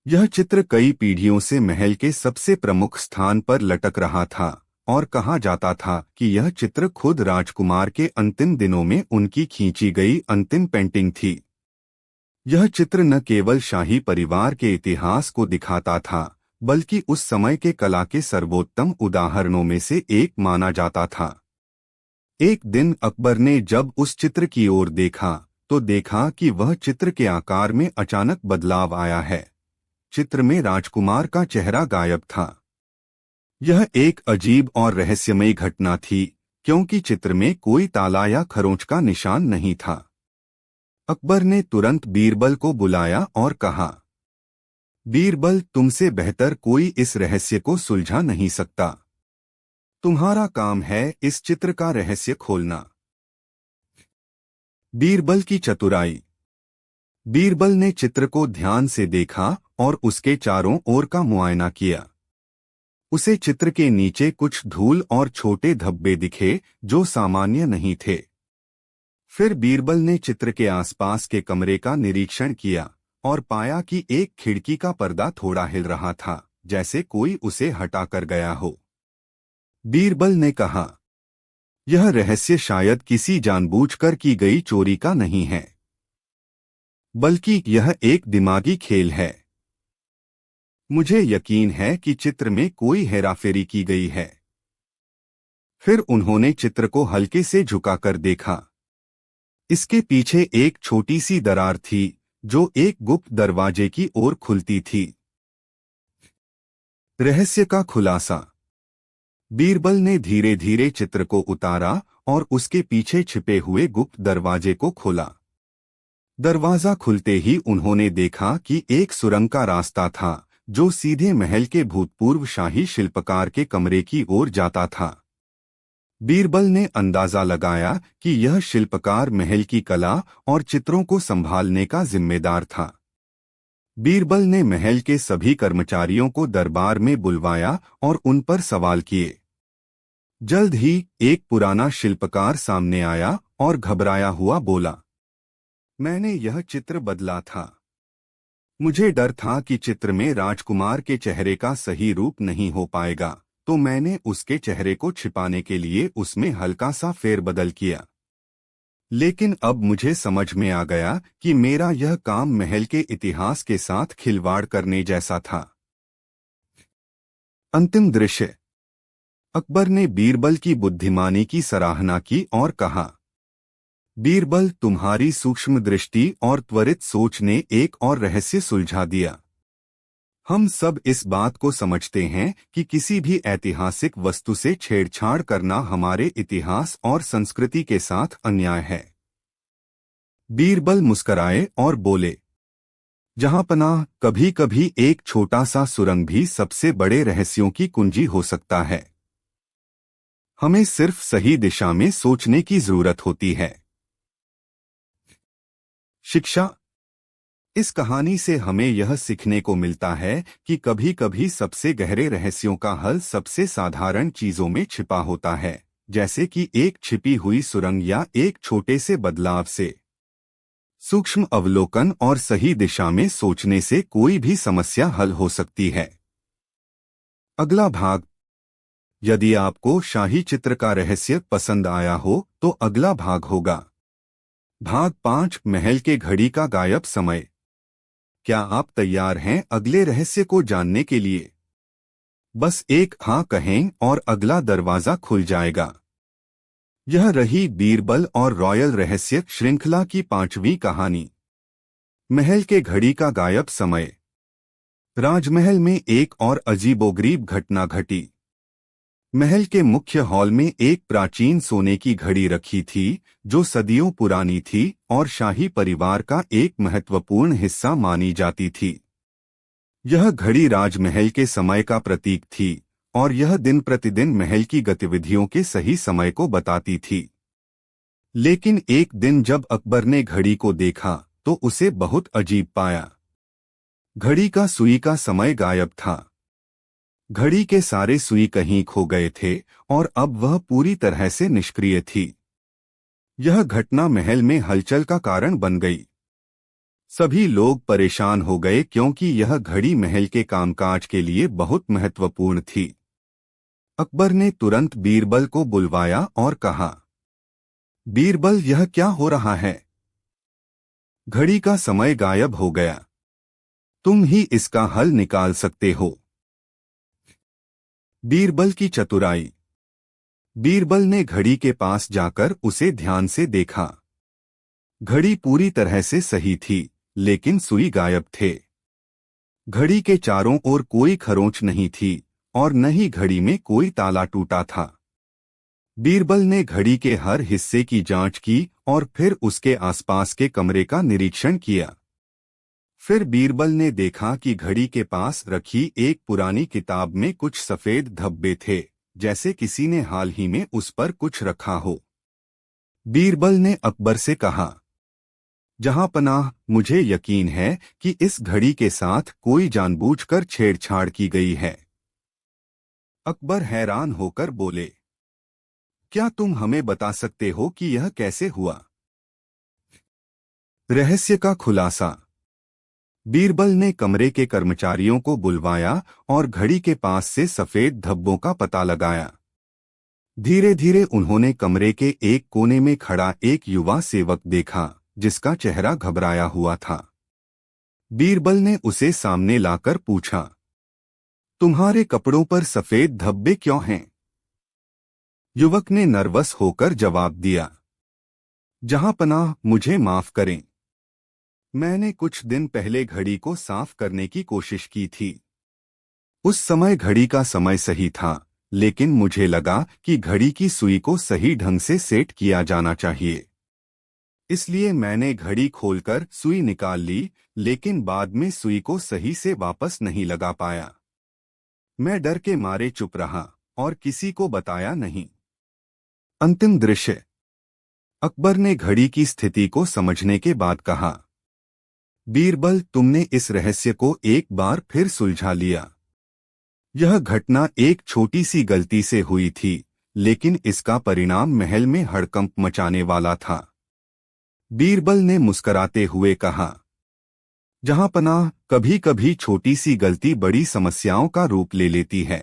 यह चित्र कई पीढ़ियों से महल के सबसे प्रमुख स्थान पर लटक रहा था और कहा जाता था कि यह चित्र खुद राजकुमार के अंतिम दिनों में उनकी खींची गई अंतिम पेंटिंग थी। यह चित्र न केवल शाही परिवार के इतिहास को दिखाता था बल्कि उस समय के कला के सर्वोत्तम उदाहरणों में से एक माना जाता था। एक दिन अकबर ने जब उस चित्र की ओर देखा तो देखा कि वह चित्र के आकार में अचानक बदलाव आया है। चित्र में राजकुमार का चेहरा गायब था। यह एक अजीब और रहस्यमयी घटना थी क्योंकि चित्र में कोई ताला या खरोंच का निशान नहीं था। अकबर ने तुरंत बीरबल को बुलाया और कहा, बीरबल, तुमसे बेहतर कोई इस रहस्य को सुलझा नहीं सकता। तुम्हारा काम है इस चित्र का रहस्य खोलना। बीरबल की चतुराई। बीरबल ने चित्र को ध्यान से देखा और उसके चारों ओर का मुआयना किया। उसे चित्र के नीचे कुछ धूल और छोटे धब्बे दिखे जो सामान्य नहीं थे। फिर बीरबल ने चित्र के आसपास के कमरे का निरीक्षण किया और पाया कि एक खिड़की का पर्दा थोड़ा हिल रहा था, जैसे कोई उसे हटाकर गया हो। बीरबल ने कहा, यह रहस्य शायद किसी जानबूझकर की गई चोरी का नहीं है, बल्कि यह एक दिमागी खेल है। मुझे यकीन है कि चित्र में कोई हेराफेरी की गई है। फिर उन्होंने चित्र को हल्के से झुकाकर देखा। इसके पीछे एक छोटी सी दरार थी जो एक गुप्त दरवाजे की ओर खुलती थी। रहस्य का खुलासा। बीरबल ने धीरे धीरे चित्र को उतारा और उसके पीछे छिपे हुए गुप्त दरवाजे को खोला। दरवाजा खुलते ही उन्होंने देखा कि एक सुरंग का रास्ता था जो सीधे महल के भूतपूर्व शाही शिल्पकार के कमरे की ओर जाता था। बीरबल ने अंदाजा लगाया कि यह शिल्पकार महल की कला और चित्रों को संभालने का जिम्मेदार था। बीरबल ने महल के सभी कर्मचारियों को दरबार में बुलवाया और उन पर सवाल किए। जल्द ही एक पुराना शिल्पकार सामने आया और घबराया हुआ बोला, मैंने यह चित्र बदला था। मुझे डर था कि चित्र में राजकुमार के चेहरे का सही रूप नहीं हो पाएगा, तो मैंने उसके चेहरे को छिपाने के लिए उसमें हल्का सा फेरबदल किया। लेकिन अब मुझे समझ में आ गया कि मेरा यह काम महल के इतिहास के साथ खिलवाड़ करने जैसा था। अंतिम दृश्य। अकबर ने बीरबल की बुद्धिमानी की सराहना की और कहा, बीरबल, तुम्हारी सूक्ष्म दृष्टि और त्वरित सोच ने एक और रहस्य सुलझा दिया। हम सब इस बात को समझते हैं कि किसी भी ऐतिहासिक वस्तु से छेड़छाड़ करना हमारे इतिहास और संस्कृति के साथ अन्याय है। बीरबल मुस्कराए और बोले, जहां पनाह, कभी कभी एक छोटा सा सुरंग भी सबसे बड़े रहस्यों की कुंजी हो सकता है। हमें सिर्फ सही दिशा में सोचने की जरूरत होती है। शिक्षा। इस कहानी से हमें यह सीखने को मिलता है कि कभी कभी सबसे गहरे रहस्यों का हल सबसे साधारण चीजों में छिपा होता है, जैसे कि एक छिपी हुई सुरंग या एक छोटे से बदलाव से। सूक्ष्म अवलोकन और सही दिशा में सोचने से कोई भी समस्या हल हो सकती है। अगला भाग। यदि आपको शाही चित्र का रहस्य पसंद आया हो तो अगला भाग होगा भाग 5, महल के घड़ी का गायब समय। क्या आप तैयार हैं अगले रहस्य को जानने के लिए? बस एक हाँ कहें और अगला दरवाजा खुल जाएगा। यह रही बीरबल और रॉयल रहस्य श्रृंखला की 5वीं कहानी, महल के घड़ी का गायब समय। राजमहल में एक और अजीबोगरीब घटना घटी। महल के मुख्य हॉल में एक प्राचीन सोने की घड़ी रखी थी जो सदियों पुरानी थी और शाही परिवार का एक महत्वपूर्ण हिस्सा मानी जाती थी। यह घड़ी राजमहल के समय का प्रतीक थी और यह दिन प्रतिदिन महल की गतिविधियों के सही समय को बताती थी। लेकिन एक दिन जब अकबर ने घड़ी को देखा तो उसे बहुत अजीब पाया। घड़ी का सुई का समय गायब था। घड़ी के सारे सुई कहीं खो गए थे और अब वह पूरी तरह से निष्क्रिय थी। यह घटना महल में हलचल का कारण बन गई। सभी लोग परेशान हो गए क्योंकि यह घड़ी महल के कामकाज के लिए बहुत महत्वपूर्ण थी। अकबर ने तुरंत बीरबल को बुलवाया और कहा, बीरबल, यह क्या हो रहा है? घड़ी का समय गायब हो गया। तुम ही इसका हल निकाल सकते हो। बीरबल की चतुराई। बीरबल ने घड़ी के पास जाकर उसे ध्यान से देखा। घड़ी पूरी तरह से सही थी, लेकिन सुई गायब थे। घड़ी के चारों ओर कोई खरोंच नहीं थी और न ही घड़ी में कोई ताला टूटा था। बीरबल ने घड़ी के हर हिस्से की जांच की और फिर उसके आसपास के कमरे का निरीक्षण किया। फिर बीरबल ने देखा कि घड़ी के पास रखी एक पुरानी किताब में कुछ सफेद धब्बे थे, जैसे किसी ने हाल ही में उस पर कुछ रखा हो। बीरबल ने अकबर से कहा, जहांपनाह, मुझे यकीन है कि इस घड़ी के साथ कोई जानबूझकर छेड़छाड़ की गई है। अकबर हैरान होकर बोले, क्या तुम हमें बता सकते हो कि यह कैसे हुआ? रहस्य का खुलासा। बीरबल ने कमरे के कर्मचारियों को बुलवाया और घड़ी के पास से सफेद धब्बों का पता लगाया। धीरे धीरे उन्होंने कमरे के एक कोने में खड़ा एक युवा सेवक देखा जिसका चेहरा घबराया हुआ था। बीरबल ने उसे सामने लाकर पूछा, तुम्हारे कपड़ों पर सफेद धब्बे क्यों हैं? युवक ने नर्वस होकर जवाब दिया, जहांपनाह, मुझे माफ करें। मैंने कुछ दिन पहले घड़ी को साफ करने की कोशिश की थी। उस समय घड़ी का समय सही था, लेकिन मुझे लगा कि घड़ी की सुई को सही ढंग से सेट किया जाना चाहिए। इसलिए मैंने घड़ी खोलकर सुई निकाल ली, लेकिन बाद में सुई को सही से वापस नहीं लगा पाया। मैं डर के मारे चुप रहा और किसी को बताया नहीं। अंतिम दृश्य। अकबर ने घड़ी की स्थिति को समझने के बाद कहा, बीरबल, तुमने इस रहस्य को एक बार फिर सुलझा लिया। यह घटना एक छोटी सी गलती से हुई थी, लेकिन इसका परिणाम महल में हड़कंप मचाने वाला था। बीरबल ने मुस्कराते हुए कहा, जहांपनाह, कभी कभी छोटी सी गलती बड़ी समस्याओं का रूप ले लेती है।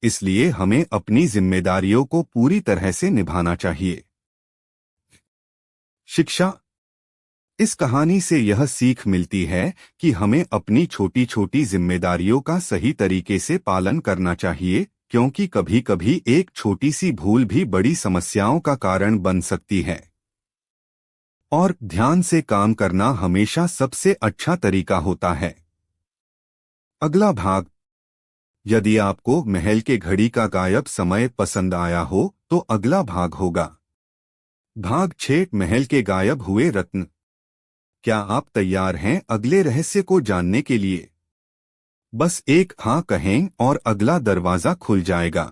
इसलिए हमें अपनी जिम्मेदारियों को पूरी तरह से निभाना चाहिए। शिक्षा। इस कहानी से यह सीख मिलती है कि हमें अपनी छोटी छोटी जिम्मेदारियों का सही तरीके से पालन करना चाहिए, क्योंकि कभी कभी एक छोटी सी भूल भी बड़ी समस्याओं का कारण बन सकती है। और ध्यान से काम करना हमेशा सबसे अच्छा तरीका होता है। अगला भाग। यदि आपको महल के घड़ी का गायब समय पसंद आया हो तो अगला भाग होगा भाग 6, महल के गायब हुए रत्न। क्या आप तैयार हैं अगले रहस्य को जानने के लिए? बस एक हाँ कहें और अगला दरवाजा खुल जाएगा।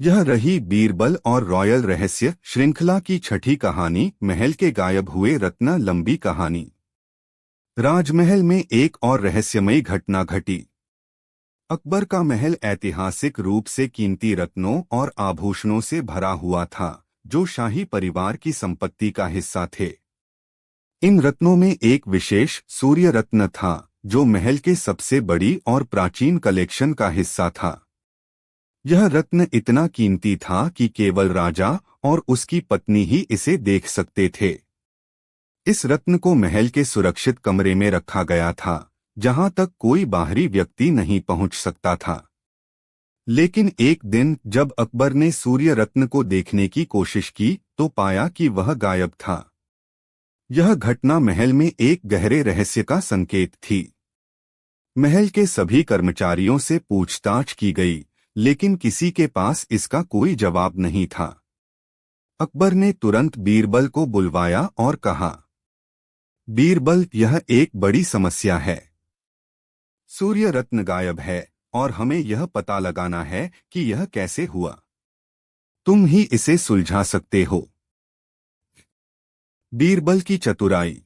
यह रही बीरबल और रॉयल रहस्य श्रृंखला की छठी कहानी, महल के गायब हुए रत्न। लंबी कहानी। राजमहल में एक और रहस्यमयी घटना घटी। अकबर का महल ऐतिहासिक रूप से कीमती रत्नों और आभूषणों से भरा हुआ था, जो शाही परिवार की संपत्ति का हिस्सा थे। इन रत्नों में एक विशेष सूर्य रत्न था, जो महल के सबसे बड़ी और प्राचीन कलेक्शन का हिस्सा था। यह रत्न इतना कीमती था कि केवल राजा और उसकी पत्नी ही इसे देख सकते थे। इस रत्न को महल के सुरक्षित कमरे में रखा गया था, जहां तक कोई बाहरी व्यक्ति नहीं पहुंच सकता था। लेकिन एक दिन जब अकबर ने सूर्य रत्न को देखने की कोशिश की तो पाया कि वह गायब था। यह घटना महल में एक गहरे रहस्य का संकेत थी। महल के सभी कर्मचारियों से पूछताछ की गई, लेकिन किसी के पास इसका कोई जवाब नहीं था। अकबर ने तुरंत बीरबल को बुलवाया और कहा, बीरबल, यह एक बड़ी समस्या है। सूर्य रत्न गायब है और हमें यह पता लगाना है कि यह कैसे हुआ। तुम ही इसे सुलझा सकते हो। बीरबल की चतुराई।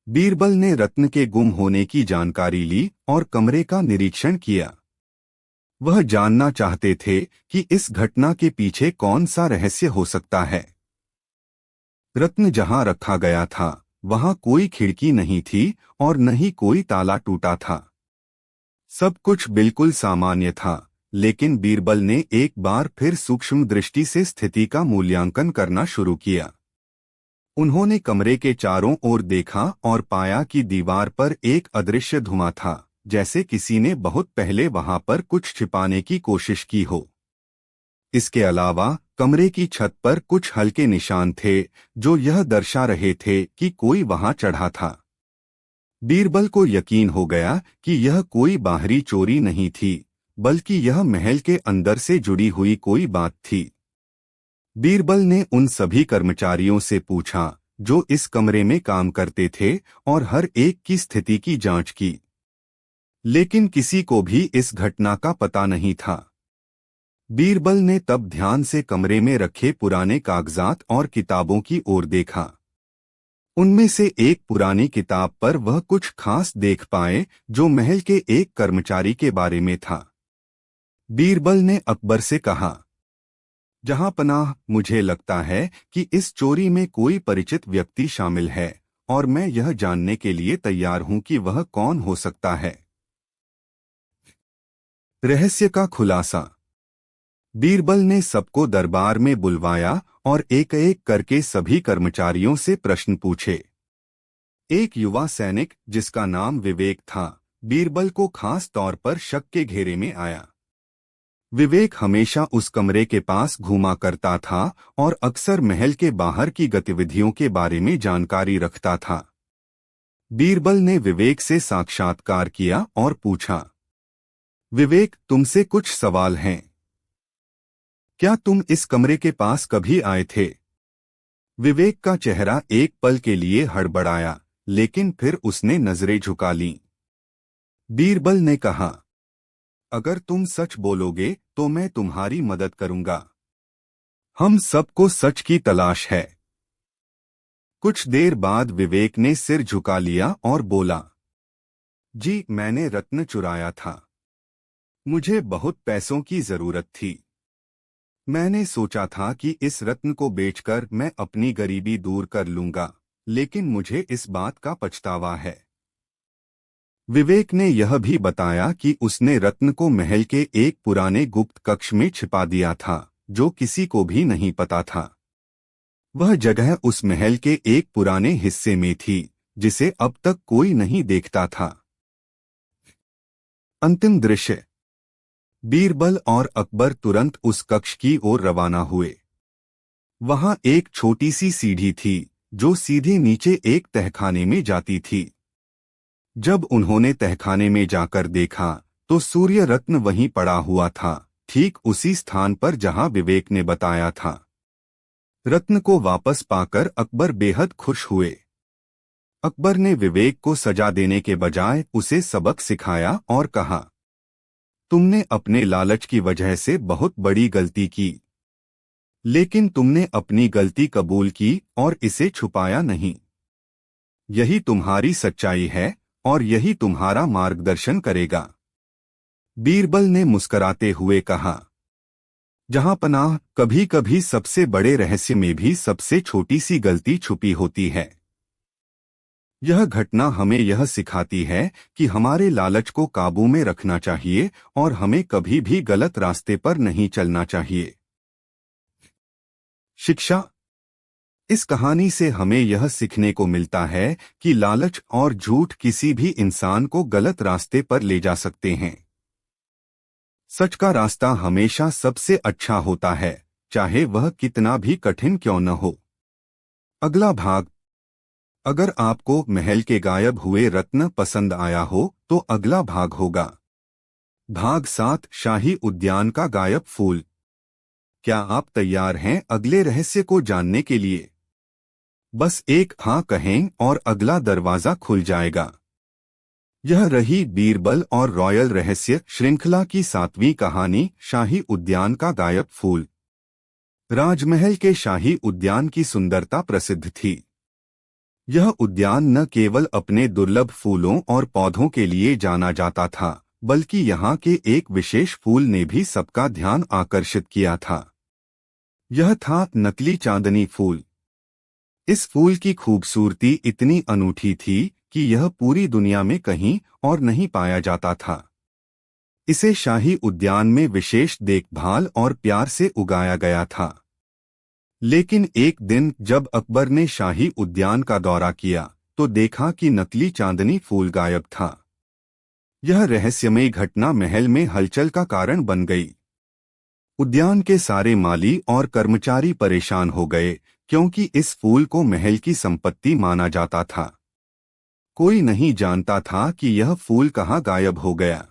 बीरबल ने रत्न के गुम होने की जानकारी ली और कमरे का निरीक्षण किया। वह जानना चाहते थे कि इस घटना के पीछे कौन सा रहस्य हो सकता है। रत्न जहां रखा गया था, वहां कोई खिड़की नहीं थी और न ही कोई ताला टूटा था। सब कुछ बिल्कुल सामान्य था, लेकिन बीरबल ने एक बार फिर सूक्ष्म दृष्टि से स्थिति का मूल्यांकन करना शुरू किया। उन्होंने कमरे के चारों ओर देखा और पाया कि दीवार पर एक अदृश्य धुआं था, जैसे किसी ने बहुत पहले वहां पर कुछ छिपाने की कोशिश की हो। इसके अलावा कमरे की छत पर कुछ हल्के निशान थे, जो यह दर्शा रहे थे कि कोई वहां चढ़ा था। बीरबल को यकीन हो गया कि यह कोई बाहरी चोरी नहीं थी, बल्कि यह महल के अंदर से जुड़ी हुई कोई बात थी। बीरबल ने उन सभी कर्मचारियों से पूछा जो इस कमरे में काम करते थे और हर एक की स्थिति की जांच की, लेकिन किसी को भी इस घटना का पता नहीं था। बीरबल ने तब ध्यान से कमरे में रखे पुराने कागजात और किताबों की ओर देखा। उनमें से एक पुरानी किताब पर वह कुछ खास देख पाए, जो महल के एक कर्मचारी के बारे में था। बीरबल ने अकबर से कहा, जहांपनाह, मुझे लगता है कि इस चोरी में कोई परिचित व्यक्ति शामिल है और मैं यह जानने के लिए तैयार हूं कि वह कौन हो सकता है। रहस्य का खुलासा। बीरबल ने सबको दरबार में बुलवाया और एक एक करके सभी कर्मचारियों से प्रश्न पूछे। एक युवा सैनिक जिसका नाम विवेक था, बीरबल को खास तौर पर शक के घेरे में आया। विवेक हमेशा उस कमरे के पास घूमा करता था और अक्सर महल के बाहर की गतिविधियों के बारे में जानकारी रखता था। बीरबल ने विवेक से साक्षात्कार किया और पूछा, विवेक, तुमसे कुछ सवाल हैं। क्या तुम इस कमरे के पास कभी आए थे? विवेक का चेहरा एक पल के लिए हड़बड़ाया, लेकिन फिर उसने नजरें झुका लीं। बीरबल ने कहा, अगर तुम सच बोलोगे तो मैं तुम्हारी मदद करूंगा। हम सबको सच की तलाश है। कुछ देर बाद विवेक ने सिर झुका लिया और बोला, जी, मैंने रत्न चुराया था। मुझे बहुत पैसों की जरूरत थी। मैंने सोचा था कि इस रत्न को बेचकर मैं अपनी गरीबी दूर कर लूंगा, लेकिन मुझे इस बात का पछतावा है। विवेक ने यह भी बताया कि उसने रत्न को महल के एक पुराने गुप्त कक्ष में छिपा दिया था, जो किसी को भी नहीं पता था। वह जगह उस महल के एक पुराने हिस्से में थी, जिसे अब तक कोई नहीं देखता था। अंतिम दृश्य। बीरबल और अकबर तुरंत उस कक्ष की ओर रवाना हुए। वहां एक छोटी सी सीढ़ी थी, जो सीधे नीचे एक तहखाने में जाती थी। जब उन्होंने तहखाने में जाकर देखा, तो सूर्य रत्न वहीं पड़ा हुआ था, ठीक उसी स्थान पर जहां विवेक ने बताया था। रत्न को वापस पाकर अकबर बेहद खुश हुए। अकबर ने विवेक को सजा देने के बजाय उसे सबक सिखाया और कहा, तुमने अपने लालच की वजह से बहुत बड़ी गलती की, लेकिन तुमने अपनी गलती कबूल की और इसे छुपाया नहीं। यही तुम्हारी सच्चाई है और यही तुम्हारा मार्गदर्शन करेगा। बीरबल ने मुस्कराते हुए कहा, जहां पनाह, कभी कभी सबसे बड़े रहस्य में भी सबसे छोटी सी गलती छुपी होती है। यह घटना हमें यह सिखाती है कि हमारे लालच को काबू में रखना चाहिए और हमें कभी भी गलत रास्ते पर नहीं चलना चाहिए। शिक्षा। इस कहानी से हमें यह सीखने को मिलता है कि लालच और झूठ किसी भी इंसान को गलत रास्ते पर ले जा सकते हैं। सच का रास्ता हमेशा सबसे अच्छा होता है, चाहे वह कितना भी कठिन क्यों न हो। अगला भाग। अगर आपको महल के गायब हुए रत्न पसंद आया हो तो अगला भाग होगा भाग 7, शाही उद्यान का गायब फूल। क्या आप तैयार हैं अगले रहस्य को जानने के लिए? बस एक हाँ कहें और अगला दरवाजा खुल जाएगा। यह रही बीरबल और रॉयल रहस्य श्रृंखला की 7वीं कहानी, शाही उद्यान का गायब फूल। राजमहल के शाही उद्यान की सुंदरता प्रसिद्ध थी। यह उद्यान न केवल अपने दुर्लभ फूलों और पौधों के लिए जाना जाता था, बल्कि यहाँ के एक विशेष फूल ने भी सबका ध्यान आकर्षित किया था। यह था नकली चांदनी फूल। इस फूल की खूबसूरती इतनी अनूठी थी कि यह पूरी दुनिया में कहीं और नहीं पाया जाता था। इसे शाही उद्यान में विशेष देखभाल और प्यार से उगाया गया था। लेकिन एक दिन जब अकबर ने शाही उद्यान का दौरा किया तो देखा कि नकली चांदनी फूल गायब था। यह रहस्यमयी घटना महल में हलचल का कारण बन गई। उद्यान के सारे माली और कर्मचारी परेशान हो गए, क्योंकि इस फूल को महल की संपत्ति माना जाता था। कोई नहीं जानता था कि यह फूल कहाँ गायब हो गया।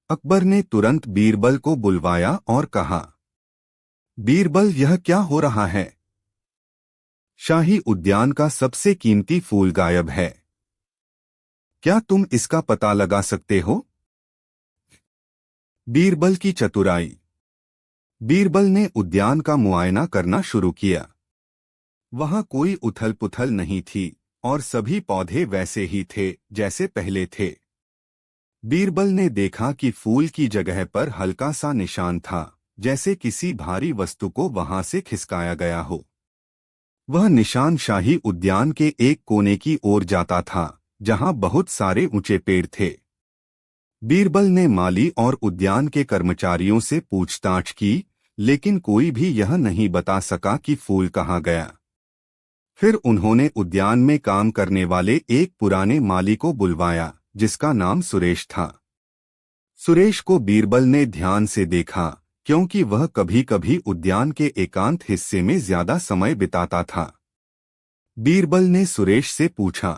अकबर ने तुरंत बीरबल को बुलवाया और कहा, बीरबल, यह क्या हो रहा है? शाही उद्यान का सबसे कीमती फूल गायब है। क्या तुम इसका पता लगा सकते हो? बीरबल की चतुराई। बीरबल ने उद्यान का मुआयना करना शुरू किया। वहां कोई उथल पुथल नहीं थी और सभी पौधे वैसे ही थे जैसे पहले थे। बीरबल ने देखा कि फूल की जगह पर हल्का सा निशान था, जैसे किसी भारी वस्तु को वहां से खिसकाया गया हो। वह निशान शाही उद्यान के एक कोने की ओर जाता था, जहां बहुत सारे ऊंचे पेड़ थे। बीरबल ने माली और उद्यान के कर्मचारियों से पूछताछ की, लेकिन कोई भी यह नहीं बता सका कि फूल कहाँ गया। फिर उन्होंने उद्यान में काम करने वाले एक पुराने माली को बुलवाया, जिसका नाम सुरेश था। सुरेश को बीरबल ने ध्यान से देखा, क्योंकि वह कभी कभी उद्यान के एकांत हिस्से में ज्यादा समय बिताता था। बीरबल ने सुरेश से पूछा,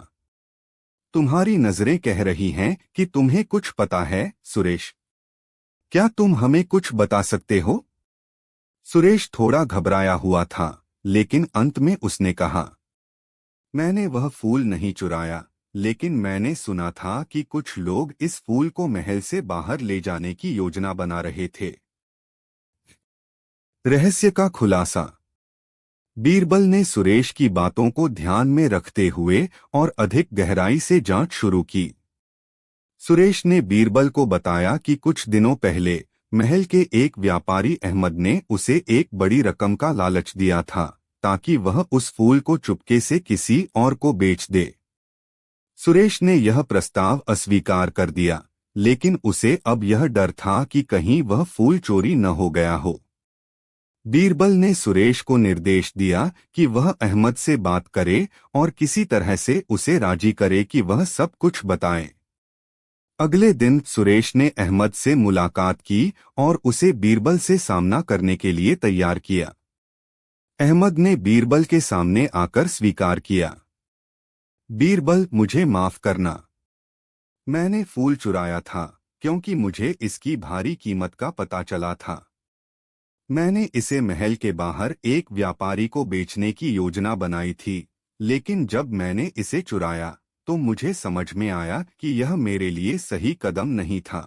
तुम्हारी नजरें कह रही हैं कि तुम्हें कुछ पता है, सुरेश। क्या तुम हमें कुछ बता सकते हो? सुरेश थोड़ा घबराया हुआ था, लेकिन अंत में उसने कहा, मैंने वह फूल नहीं चुराया, लेकिन मैंने सुना था कि कुछ लोग इस फूल को महल से बाहर ले जाने की योजना बना रहे थे। रहस्य का खुलासा। बीरबल ने सुरेश की बातों को ध्यान में रखते हुए और अधिक गहराई से जांच शुरू की। सुरेश ने बीरबल को बताया कि कुछ दिनों पहले महल के एक व्यापारी अहमद ने उसे एक बड़ी रकम का लालच दिया था, ताकि वह उस फूल को चुपके से किसी और को बेच दे। सुरेश ने यह प्रस्ताव अस्वीकार कर दिया, लेकिन उसे अब यह डर था कि कहीं वह फूल चोरी न हो गया हो। बीरबल ने सुरेश को निर्देश दिया कि वह अहमद से बात करे और किसी तरह से उसे राजी करे कि वह सब कुछ बताए। अगले दिन सुरेश ने अहमद से मुलाकात की और उसे बीरबल से सामना करने के लिए तैयार किया। अहमद ने बीरबल के सामने आकर स्वीकार किया, बीरबल, मुझे माफ करना। मैंने फूल चुराया था, क्योंकि मुझे इसकी भारी कीमत का पता चला था। मैंने इसे महल के बाहर एक व्यापारी को बेचने की योजना बनाई थी, लेकिन जब मैंने इसे चुराया तो मुझे समझ में आया कि यह मेरे लिए सही कदम नहीं था।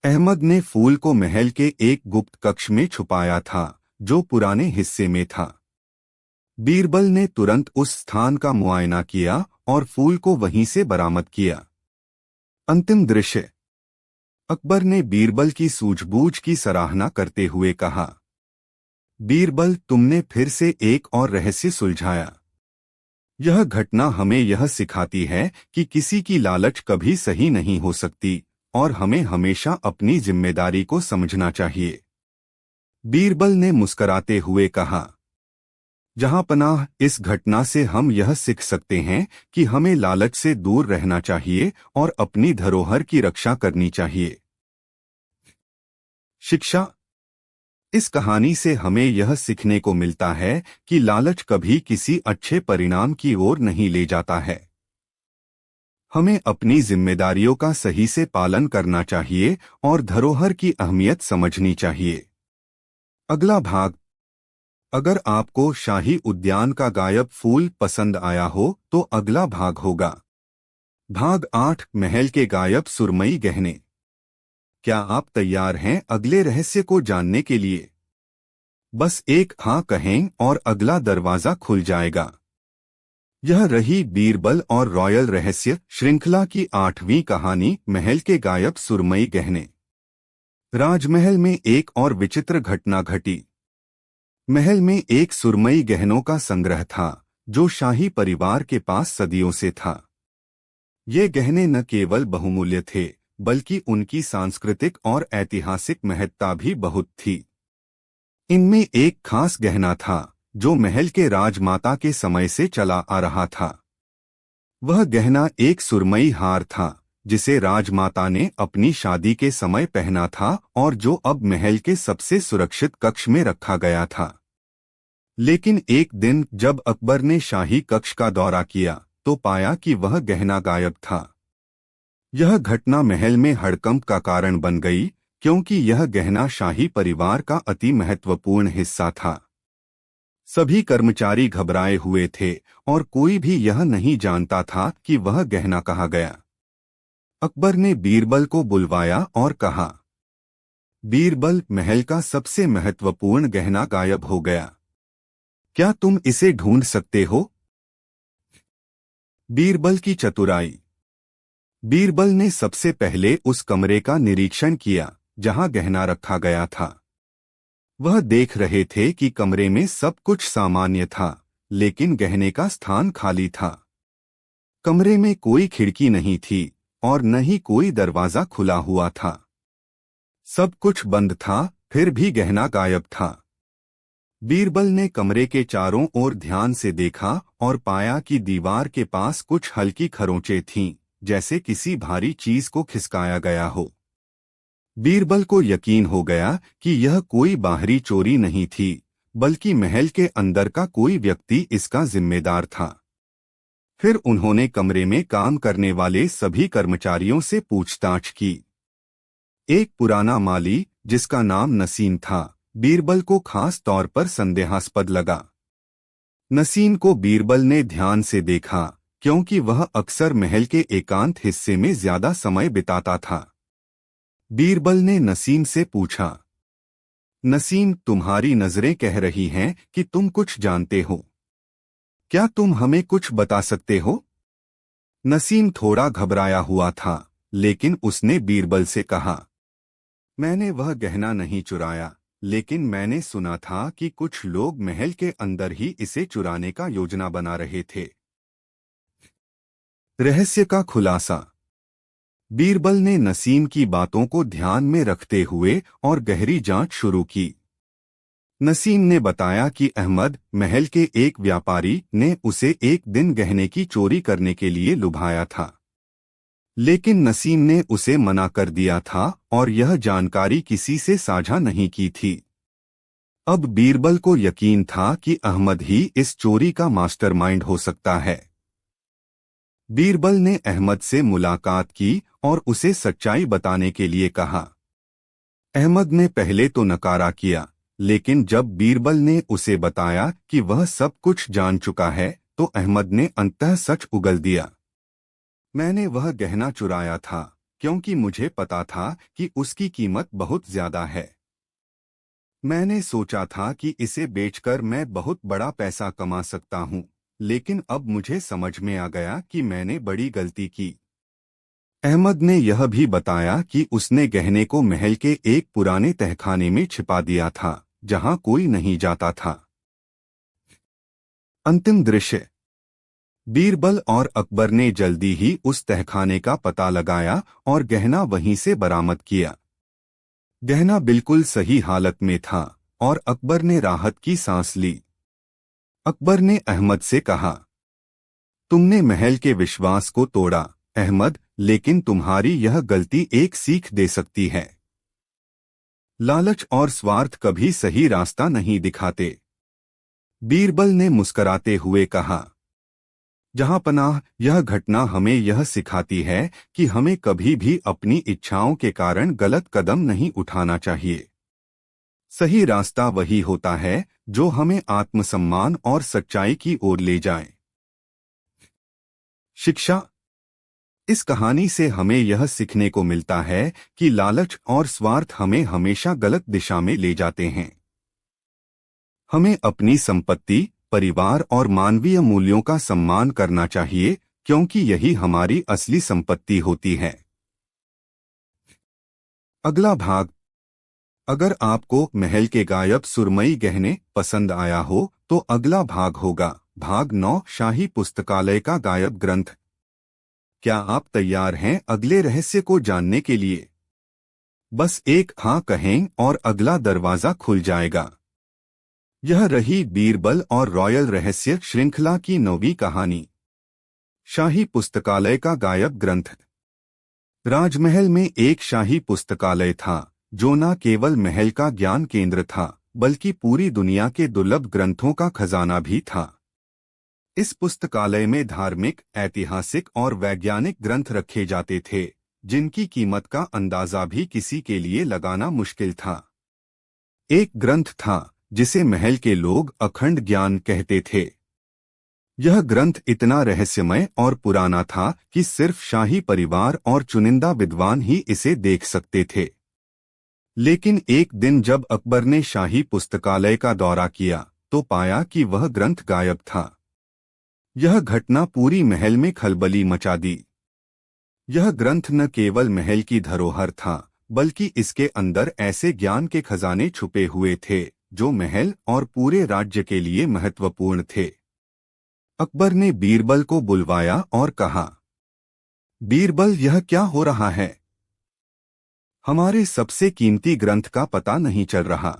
अहमद ने फूल को महल के एक गुप्त कक्ष में छुपाया था, जो पुराने हिस्से में था। बीरबल ने तुरंत उस स्थान का मुआयना किया और फूल को वहीं से बरामद किया। अंतिम दृश्य। अकबर ने बीरबल की सूझबूझ की सराहना करते हुए कहा, बीरबल, तुमने फिर से एक और रहस्य सुलझाया। यह घटना हमें यह सिखाती है कि किसी की लालच कभी सही नहीं हो सकती और हमें हमेशा अपनी जिम्मेदारी को समझना चाहिए। बीरबल ने मुस्कराते हुए कहा, जहांपनाह, इस घटना से हम यह सीख सकते हैं कि हमें लालच से दूर रहना चाहिए और अपनी धरोहर की रक्षा करनी चाहिए। शिक्षा। इस कहानी से हमें यह सीखने को मिलता है कि लालच कभी किसी अच्छे परिणाम की ओर नहीं ले जाता है। हमें अपनी जिम्मेदारियों का सही से पालन करना चाहिए और धरोहर की अहमियत समझनी चाहिए। अगला भाग। अगर आपको शाही उद्यान का गायब फूल पसंद आया हो तो अगला भाग होगा भाग 8, महल के गायब सुरमई गहने। क्या आप तैयार हैं अगले रहस्य को जानने के लिए? बस एक हाँ कहें और अगला दरवाजा खुल जाएगा। यह रही बीरबल और रॉयल रहस्य श्रृंखला की 8वीं कहानी, महल के गायब सुरमई गहने। राजमहल में एक और विचित्र घटना घटी। महल में एक सुरमई गहनों का संग्रह था, जो शाही परिवार के पास सदियों से था। ये गहने न केवल बहुमूल्य थे, बल्कि उनकी सांस्कृतिक और ऐतिहासिक महत्ता भी बहुत थी। इनमें एक खास गहना था, जो महल के राजमाता के समय से चला आ रहा था। वह गहना एक सुरमई हार था, जिसे राजमाता ने अपनी शादी के समय पहना था और जो अब महल के सबसे सुरक्षित कक्ष में रखा गया था। लेकिन एक दिन जब अकबर ने शाही कक्ष का दौरा किया, तो पाया कि वह गहना गायब था। यह घटना महल में हड़कंप का कारण बन गई, क्योंकि यह गहना शाही परिवार का अति महत्वपूर्ण हिस्सा था। सभी कर्मचारी घबराए हुए थे और कोई भी यह नहीं जानता था कि वह गहना कहाँ गया। अकबर ने बीरबल को बुलवाया और कहा, बीरबल, महल का सबसे महत्वपूर्ण गहना गायब हो गया। क्या तुम इसे ढूंढ सकते हो? बीरबल की चतुराई। बीरबल ने सबसे पहले उस कमरे का निरीक्षण किया जहां गहना रखा गया था। वह देख रहे थे कि कमरे में सब कुछ सामान्य था, लेकिन गहने का स्थान खाली था। कमरे में कोई खिड़की नहीं थी और न ही कोई दरवाजा खुला हुआ था। सब कुछ बंद था, फिर भी गहना गायब था। बीरबल ने कमरे के चारों ओर ध्यान से देखा और पाया कि दीवार के पास कुछ हल्की खरोंचें थीं, जैसे किसी भारी चीज को खिसकाया गया हो। बीरबल को यकीन हो गया कि यह कोई बाहरी चोरी नहीं थी, बल्कि महल के अंदर का कोई व्यक्ति इसका जिम्मेदार था। फिर उन्होंने कमरे में काम करने वाले सभी कर्मचारियों से पूछताछ की। एक पुराना माली, जिसका नाम नसीम था, बीरबल को खास तौर पर संदेहास्पद लगा। नसीम को बीरबल ने ध्यान से देखा, क्योंकि वह अक्सर महल के एकांत हिस्से में ज्यादा समय बिताता था। बीरबल ने नसीम से पूछा, नसीम, तुम्हारी नजरें कह रही हैं कि तुम कुछ जानते हो। क्या तुम हमें कुछ बता सकते हो? नसीम थोड़ा घबराया हुआ था, लेकिन उसने बीरबल से कहा, मैंने वह गहना नहीं चुराया, लेकिन मैंने सुना था कि कुछ लोग महल के अंदर ही इसे चुराने का योजना बना रहे थे। रहस्य का खुलासा। बीरबल ने नसीम की बातों को ध्यान में रखते हुए और गहरी जांच शुरू की। नसीम ने बताया कि अहमद, महल के एक व्यापारी, ने उसे एक दिन गहने की चोरी करने के लिए लुभाया था। लेकिन नसीम ने उसे मना कर दिया था और यह जानकारी किसी से साझा नहीं की थी। अब बीरबल को यकीन था कि अहमद ही इस चोरी का मास्टरमाइंड हो सकता है। बीरबल ने अहमद से मुलाकात की और उसे सच्चाई बताने के लिए कहा। अहमद ने पहले तो नकारा किया, लेकिन जब बीरबल ने उसे बताया कि वह सब कुछ जान चुका है, तो अहमद ने अंततः सच उगल दिया। मैंने वह गहना चुराया था, क्योंकि मुझे पता था कि उसकी कीमत बहुत ज्यादा है। मैंने सोचा था कि इसे बेचकर मैं बहुत बड़ा पैसा कमा सकता हूँ, लेकिन अब मुझे समझ में आ गया कि मैंने बड़ी गलती की। अहमद ने यह भी बताया कि उसने गहने को महल के एक पुराने तहखाने में छिपा दिया था, जहां कोई नहीं जाता था। अंतिम दृश्य। बीरबल और अकबर ने जल्दी ही उस तहखाने का पता लगाया और गहना वहीं से बरामद किया। गहना बिल्कुल सही हालत में था और अकबर ने राहत की सांस ली। अकबर ने अहमद से कहा, तुमने महल के विश्वास को तोड़ा अहमद, लेकिन तुम्हारी यह गलती एक सीख दे सकती है। लालच और स्वार्थ कभी सही रास्ता नहीं दिखाते। बीरबल ने मुस्कराते हुए कहा, जहांपनाह, यह घटना हमें यह सिखाती है कि हमें कभी भी अपनी इच्छाओं के कारण गलत कदम नहीं उठाना चाहिए। सही रास्ता वही होता है जो हमें आत्मसम्मान और सच्चाई की ओर ले जाए। शिक्षा। इस कहानी से हमें यह सीखने को मिलता है कि लालच और स्वार्थ हमें हमेशा गलत दिशा में ले जाते हैं। हमें अपनी संपत्ति, परिवार और मानवीय मूल्यों का सम्मान करना चाहिए, क्योंकि यही हमारी असली संपत्ति होती है। अगला भाग। अगर आपको महल के गायब सुरमई गहने पसंद आया हो तो अगला भाग होगा भाग 9, शाही पुस्तकालय का गायब ग्रंथ। क्या आप तैयार हैं अगले रहस्य को जानने के लिए? बस एक हाँ कहें और अगला दरवाजा खुल जाएगा। यह रही बीरबल और रॉयल रहस्य श्रृंखला की 9वीं कहानी, शाही पुस्तकालय का गायब ग्रंथ। राजमहल में एक शाही पुस्तकालय था, जो न केवल महल का ज्ञान केंद्र था, बल्कि पूरी दुनिया के दुर्लभ ग्रंथों का खजाना भी था। इस पुस्तकालय में धार्मिक, ऐतिहासिक और वैज्ञानिक ग्रंथ रखे जाते थे, जिनकी कीमत का अंदाजा भी किसी के लिए लगाना मुश्किल था। एक ग्रंथ था जिसे महल के लोग अखंड ज्ञान कहते थे। यह ग्रंथ इतना रहस्यमय और पुराना था कि सिर्फ शाही परिवार और चुनिंदा विद्वान ही इसे देख सकते थे। लेकिन एक दिन जब अकबर ने शाही पुस्तकालय का दौरा किया तो पाया कि वह ग्रंथ गायब था। यह घटना पूरी महल में खलबली मचा दी। यह ग्रंथ न केवल महल की धरोहर था, बल्कि इसके अंदर ऐसे ज्ञान के खजाने छुपे हुए थे जो महल और पूरे राज्य के लिए महत्वपूर्ण थे। अकबर ने बीरबल को बुलवाया और कहा, बीरबल, यह क्या हो रहा है? हमारे सबसे कीमती ग्रंथ का पता नहीं चल रहा।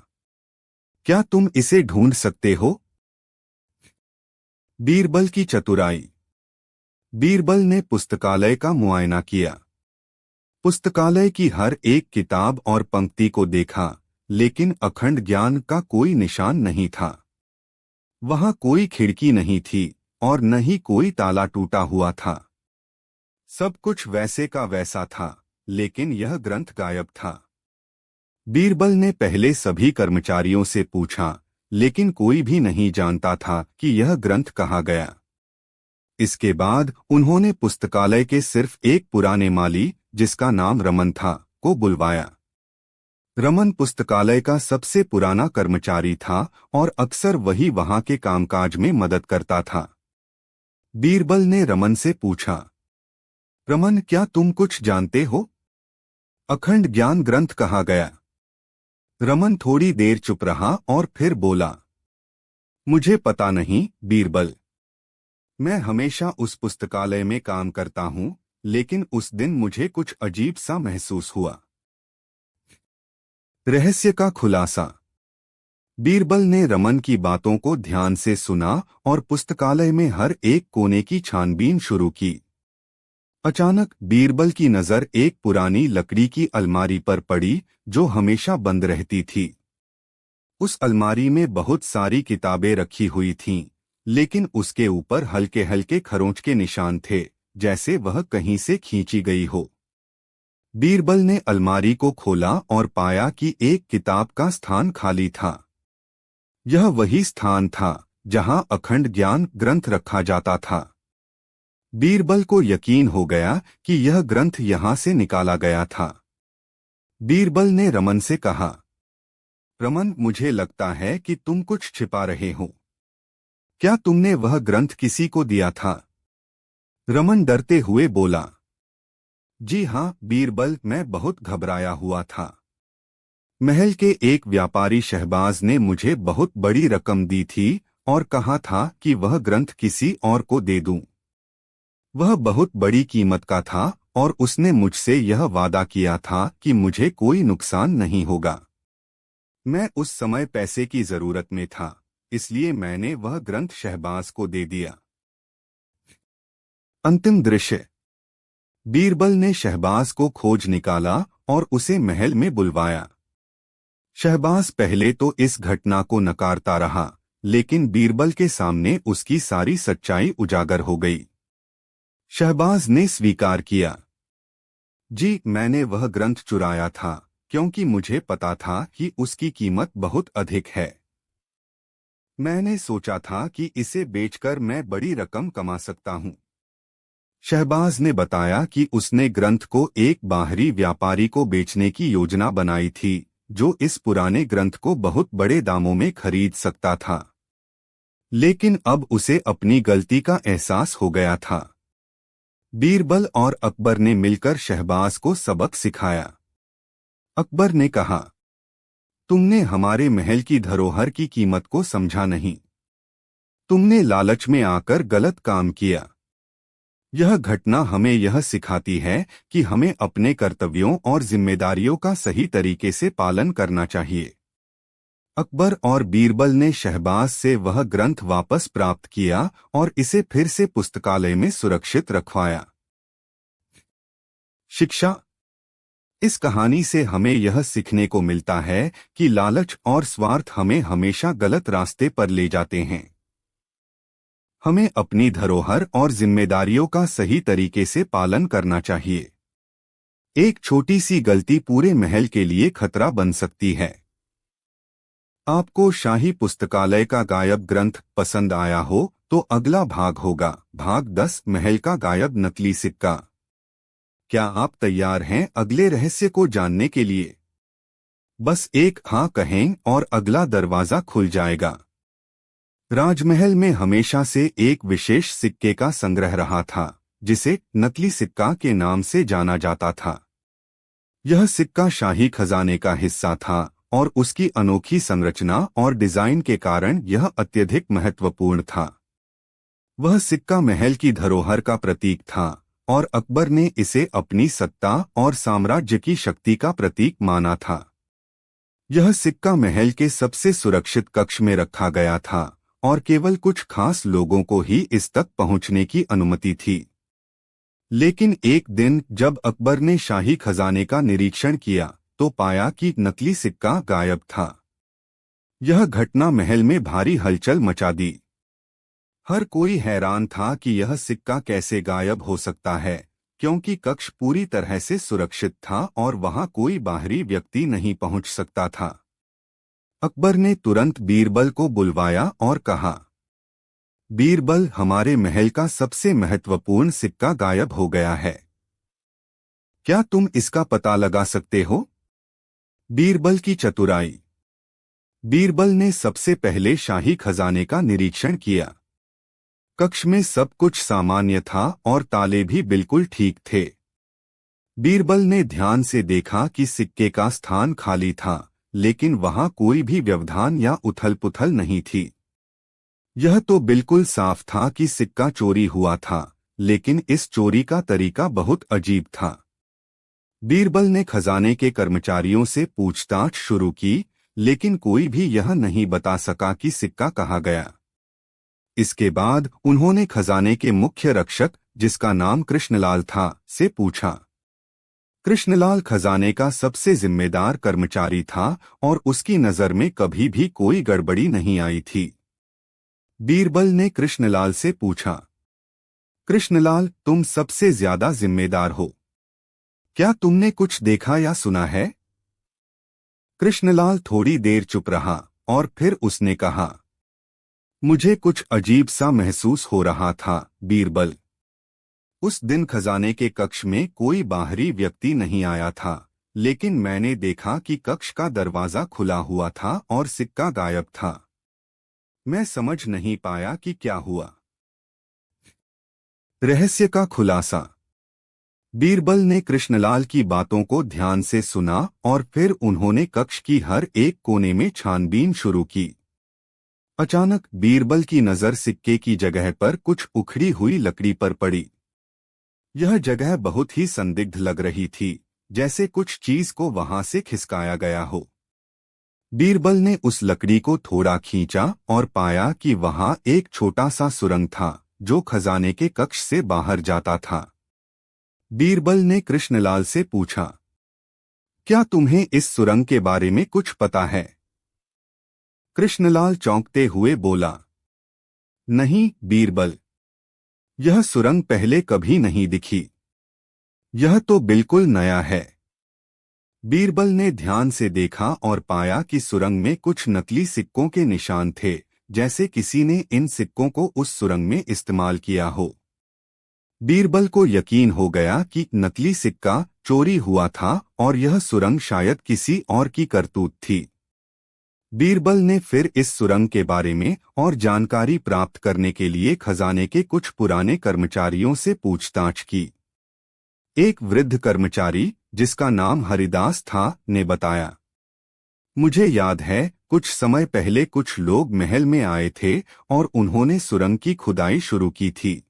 क्या तुम इसे ढूंढ सकते हो? बीरबल की चतुराई। बीरबल ने पुस्तकालय का मुआयना किया। पुस्तकालय की हर एक किताब और पंक्ति को देखा, लेकिन अखंड ज्ञान का कोई निशान नहीं था। वहां कोई खिड़की नहीं थी और न ही कोई ताला टूटा हुआ था। सब कुछ वैसे का वैसा था, लेकिन यह ग्रंथ गायब था। बीरबल ने पहले सभी कर्मचारियों से पूछा, लेकिन कोई भी नहीं जानता था कि यह ग्रंथ कहाँ गया। इसके बाद उन्होंने पुस्तकालय के सिर्फ एक पुराने माली, जिसका नाम रमन था, को बुलवाया। रमन पुस्तकालय का सबसे पुराना कर्मचारी था और अक्सर वही वहां के कामकाज में मदद करता था। बीरबल ने रमन से पूछा, रमन, क्या तुम कुछ जानते हो? अखंड ज्ञान ग्रंथ कहाँ गया? रमन थोड़ी देर चुप रहा और फिर बोला, मुझे पता नहीं बीरबल। मैं हमेशा उस पुस्तकालय में काम करता हूँ, लेकिन उस दिन मुझे कुछ अजीब सा महसूस हुआ। रहस्य का खुलासा। बीरबल ने रमन की बातों को ध्यान से सुना और पुस्तकालय में हर एक कोने की छानबीन शुरू की। अचानक बीरबल की नजर एक पुरानी लकड़ी की अलमारी पर पड़ी, जो हमेशा बंद रहती थी। उस अलमारी में बहुत सारी किताबें रखी हुई थीं, लेकिन उसके ऊपर हल्के हल्के खरोंच के निशान थे, जैसे वह कहीं से खींची गई हो। बीरबल ने अलमारी को खोला और पाया कि एक किताब का स्थान खाली था। यह वही स्थान था जहां अखंड ज्ञान ग्रंथ रखा जाता था। बीरबल को यकीन हो गया कि यह ग्रंथ यहाँ से निकाला गया था। बीरबल ने रमन से कहा, रमन, मुझे लगता है कि तुम कुछ छिपा रहे हो। क्या तुमने वह ग्रंथ किसी को दिया था? रमन डरते हुए बोला, जी हाँ बीरबल, मैं बहुत घबराया हुआ था। महल के एक व्यापारी शहबाज ने मुझे बहुत बड़ी रकम दी थी और कहा था कि वह ग्रंथ किसी और को दे दूं। वह बहुत बड़ी कीमत का था और उसने मुझसे यह वादा किया था कि मुझे कोई नुकसान नहीं होगा। मैं उस समय पैसे की जरूरत में था, इसलिए मैंने वह ग्रंथ शहबाज को दे दिया। अंतिम दृश्य। बीरबल ने शहबाज को खोज निकाला और उसे महल में बुलवाया। शहबाज पहले तो इस घटना को नकारता रहा, लेकिन बीरबल के सामने उसकी सारी सच्चाई उजागर हो गई। शहबाज ने स्वीकार किया, जी मैंने वह ग्रंथ चुराया था क्योंकि मुझे पता था कि उसकी कीमत बहुत अधिक है। मैंने सोचा था कि इसे बेचकर मैं बड़ी रकम कमा सकता हूँ। शहबाज ने बताया कि उसने ग्रंथ को एक बाहरी व्यापारी को बेचने की योजना बनाई थी, जो इस पुराने ग्रंथ को बहुत बड़े दामों में खरीद सकता था। लेकिन अब उसे अपनी गलती का एहसास हो गया था। बीरबल और अकबर ने मिलकर शहबाज को सबक सिखाया। अकबर ने कहा, तुमने हमारे महल की धरोहर की कीमत को समझा नहीं। तुमने लालच में आकर गलत काम किया। यह घटना हमें यह सिखाती है कि हमें अपने कर्तव्यों और जिम्मेदारियों का सही तरीके से पालन करना चाहिए। अकबर और बीरबल ने शहबाज से वह ग्रंथ वापस प्राप्त किया और इसे फिर से पुस्तकालय में सुरक्षित रखवाया। शिक्षा। इस कहानी से हमें यह सीखने को मिलता है कि लालच और स्वार्थ हमें हमेशा गलत रास्ते पर ले जाते हैं। हमें अपनी धरोहर और जिम्मेदारियों का सही तरीके से पालन करना चाहिए। एक छोटी सी गलती पूरे महल के लिए खतरा बन सकती है। आपको शाही पुस्तकालय का गायब ग्रंथ पसंद आया हो तो अगला भाग होगा भाग 10, महल का गायब नकली सिक्का। क्या आप तैयार हैं अगले रहस्य को जानने के लिए? बस एक हाँ कहें और अगला दरवाजा खुल जाएगा। राजमहल में हमेशा से एक विशेष सिक्के का संग्रह रहा था, जिसे नकली सिक्का के नाम से जाना जाता था। यह सिक्का शाही खजाने का हिस्सा था और उसकी अनोखी संरचना और डिजाइन के कारण यह अत्यधिक महत्वपूर्ण था। वह सिक्का महल की धरोहर का प्रतीक था और अकबर ने इसे अपनी सत्ता और साम्राज्य की शक्ति का प्रतीक माना था। यह सिक्का महल के सबसे सुरक्षित कक्ष में रखा गया था और केवल कुछ खास लोगों को ही इस तक पहुंचने की अनुमति थी। लेकिन एक दिन जब अकबर ने शाही खजाने का निरीक्षण किया तो पाया कि नकली सिक्का गायब था। यह घटना महल में भारी हलचल मचा दी। हर कोई हैरान था कि यह सिक्का कैसे गायब हो सकता है, क्योंकि कक्ष पूरी तरह से सुरक्षित था और वहां कोई बाहरी व्यक्ति नहीं पहुंच सकता था। अकबर ने तुरंत बीरबल को बुलवाया और कहा, बीरबल, हमारे महल का सबसे महत्वपूर्ण सिक्का गायब हो गया है। क्या तुम इसका पता लगा सकते हो? बीरबल की चतुराई। बीरबल ने सबसे पहले शाही खजाने का निरीक्षण किया। कक्ष में सब कुछ सामान्य था और ताले भी बिल्कुल ठीक थे। बीरबल ने ध्यान से देखा कि सिक्के का स्थान खाली था, लेकिन वहां कोई भी व्यवधान या उथल-पुथल नहीं थी। यह तो बिल्कुल साफ था कि सिक्का चोरी हुआ था, लेकिन इस चोरी का तरीका बहुत अजीब था। बीरबल ने खजाने के कर्मचारियों से पूछताछ शुरू की, लेकिन कोई भी यह नहीं बता सका कि सिक्का कहाँ गया। इसके बाद उन्होंने खजाने के मुख्य रक्षक, जिसका नाम कृष्णलाल था, से पूछा। कृष्णलाल खजाने का सबसे जिम्मेदार कर्मचारी था और उसकी नजर में कभी भी कोई गड़बड़ी नहीं आई थी। बीरबल ने कृष्णलाल से पूछा, कृष्णलाल, तुम सबसे ज्यादा जिम्मेदार हो। क्या तुमने कुछ देखा या सुना है? कृष्णलाल थोड़ी देर चुप रहा और फिर उसने कहा, मुझे कुछ अजीब सा महसूस हो रहा था, बीरबल। उस दिन खजाने के कक्ष में कोई बाहरी व्यक्ति नहीं आया था, लेकिन मैंने देखा कि कक्ष का दरवाजा खुला हुआ था और सिक्का गायब था। मैं समझ नहीं पाया कि क्या हुआ। रहस्य का खुलासा। बीरबल ने कृष्णलाल की बातों को ध्यान से सुना और फिर उन्होंने कक्ष की हर एक कोने में छानबीन शुरू की। अचानक बीरबल की नजर सिक्के की जगह पर कुछ उखड़ी हुई लकड़ी पर पड़ी। यह जगह बहुत ही संदिग्ध लग रही थी, जैसे कुछ चीज को वहां से खिसकाया गया हो। बीरबल ने उस लकड़ी को थोड़ा खींचा और पाया कि वहां एक छोटा सा सुरंग था जो खजाने के कक्ष से बाहर जाता था। बीरबल ने कृष्णलाल से पूछा, क्या तुम्हें इस सुरंग के बारे में कुछ पता है? कृष्णलाल चौंकते हुए बोला, नहीं बीरबल, यह सुरंग पहले कभी नहीं दिखी। यह तो बिल्कुल नया है। बीरबल ने ध्यान से देखा और पाया कि सुरंग में कुछ नकली सिक्कों के निशान थे, जैसे किसी ने इन सिक्कों को उस सुरंग में इस्तेमाल किया हो। बीरबल को यकीन हो गया कि नकली सिक्का चोरी हुआ था और यह सुरंग शायद किसी और की करतूत थी। बीरबल ने फिर इस सुरंग के बारे में और जानकारी प्राप्त करने के लिए खजाने के कुछ पुराने कर्मचारियों से पूछताछ की। एक वृद्ध कर्मचारी, जिसका नाम हरिदास था, ने बताया, मुझे याद है कुछ समय पहले कुछ लोग महल में आए थे और उन्होंने सुरंग की खुदाई शुरू की थी।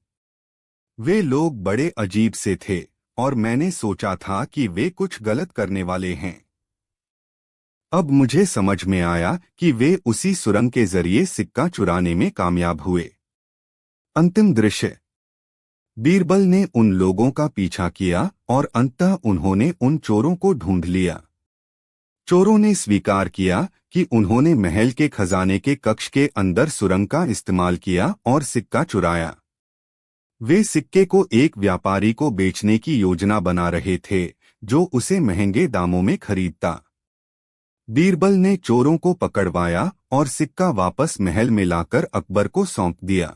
वे लोग बड़े अजीब से थे और मैंने सोचा था कि वे कुछ गलत करने वाले हैं। अब मुझे समझ में आया कि वे उसी सुरंग के जरिए सिक्का चुराने में कामयाब हुए। अंतिम दृश्य। बीरबल ने उन लोगों का पीछा किया और अंततः उन्होंने उन चोरों को ढूंढ लिया। चोरों ने स्वीकार किया कि उन्होंने महल के खजाने के कक्ष के अंदर सुरंग का इस्तेमाल किया और सिक्का चुराया। वे सिक्के को एक व्यापारी को बेचने की योजना बना रहे थे, जो उसे महंगे दामों में खरीदता। बीरबल ने चोरों को पकड़वाया और सिक्का वापस महल में लाकर अकबर को सौंप दिया।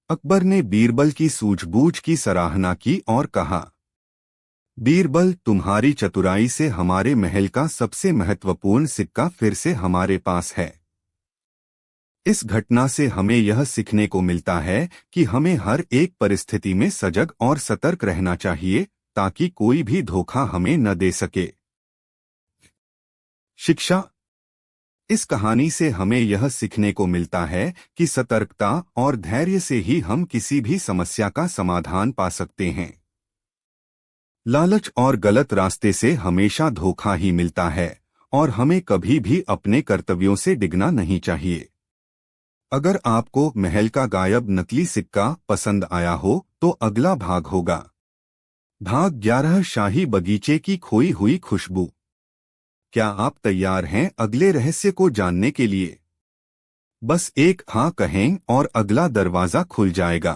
अकबर ने बीरबल की सूझबूझ की सराहना की और कहा, बीरबल, तुम्हारी चतुराई से हमारे महल का सबसे महत्वपूर्ण सिक्का फिर से हमारे पास है। इस घटना से हमें यह सीखने को मिलता है कि हमें हर एक परिस्थिति में सजग और सतर्क रहना चाहिए, ताकि कोई भी धोखा हमें न दे सके। शिक्षा। इस कहानी से हमें यह सीखने को मिलता है कि सतर्कता और धैर्य से ही हम किसी भी समस्या का समाधान पा सकते हैं। लालच और गलत रास्ते से हमेशा धोखा ही मिलता है और हमें कभी भी अपने कर्तव्यों से डिगना नहीं चाहिए। अगर आपको महल का गायब नकली सिक्का पसंद आया हो तो अगला भाग होगा भाग 11, शाही बगीचे की खोई हुई खुशबू। क्या आप तैयार हैं अगले रहस्य को जानने के लिए? बस एक हाँ कहें और अगला दरवाजा खुल जाएगा।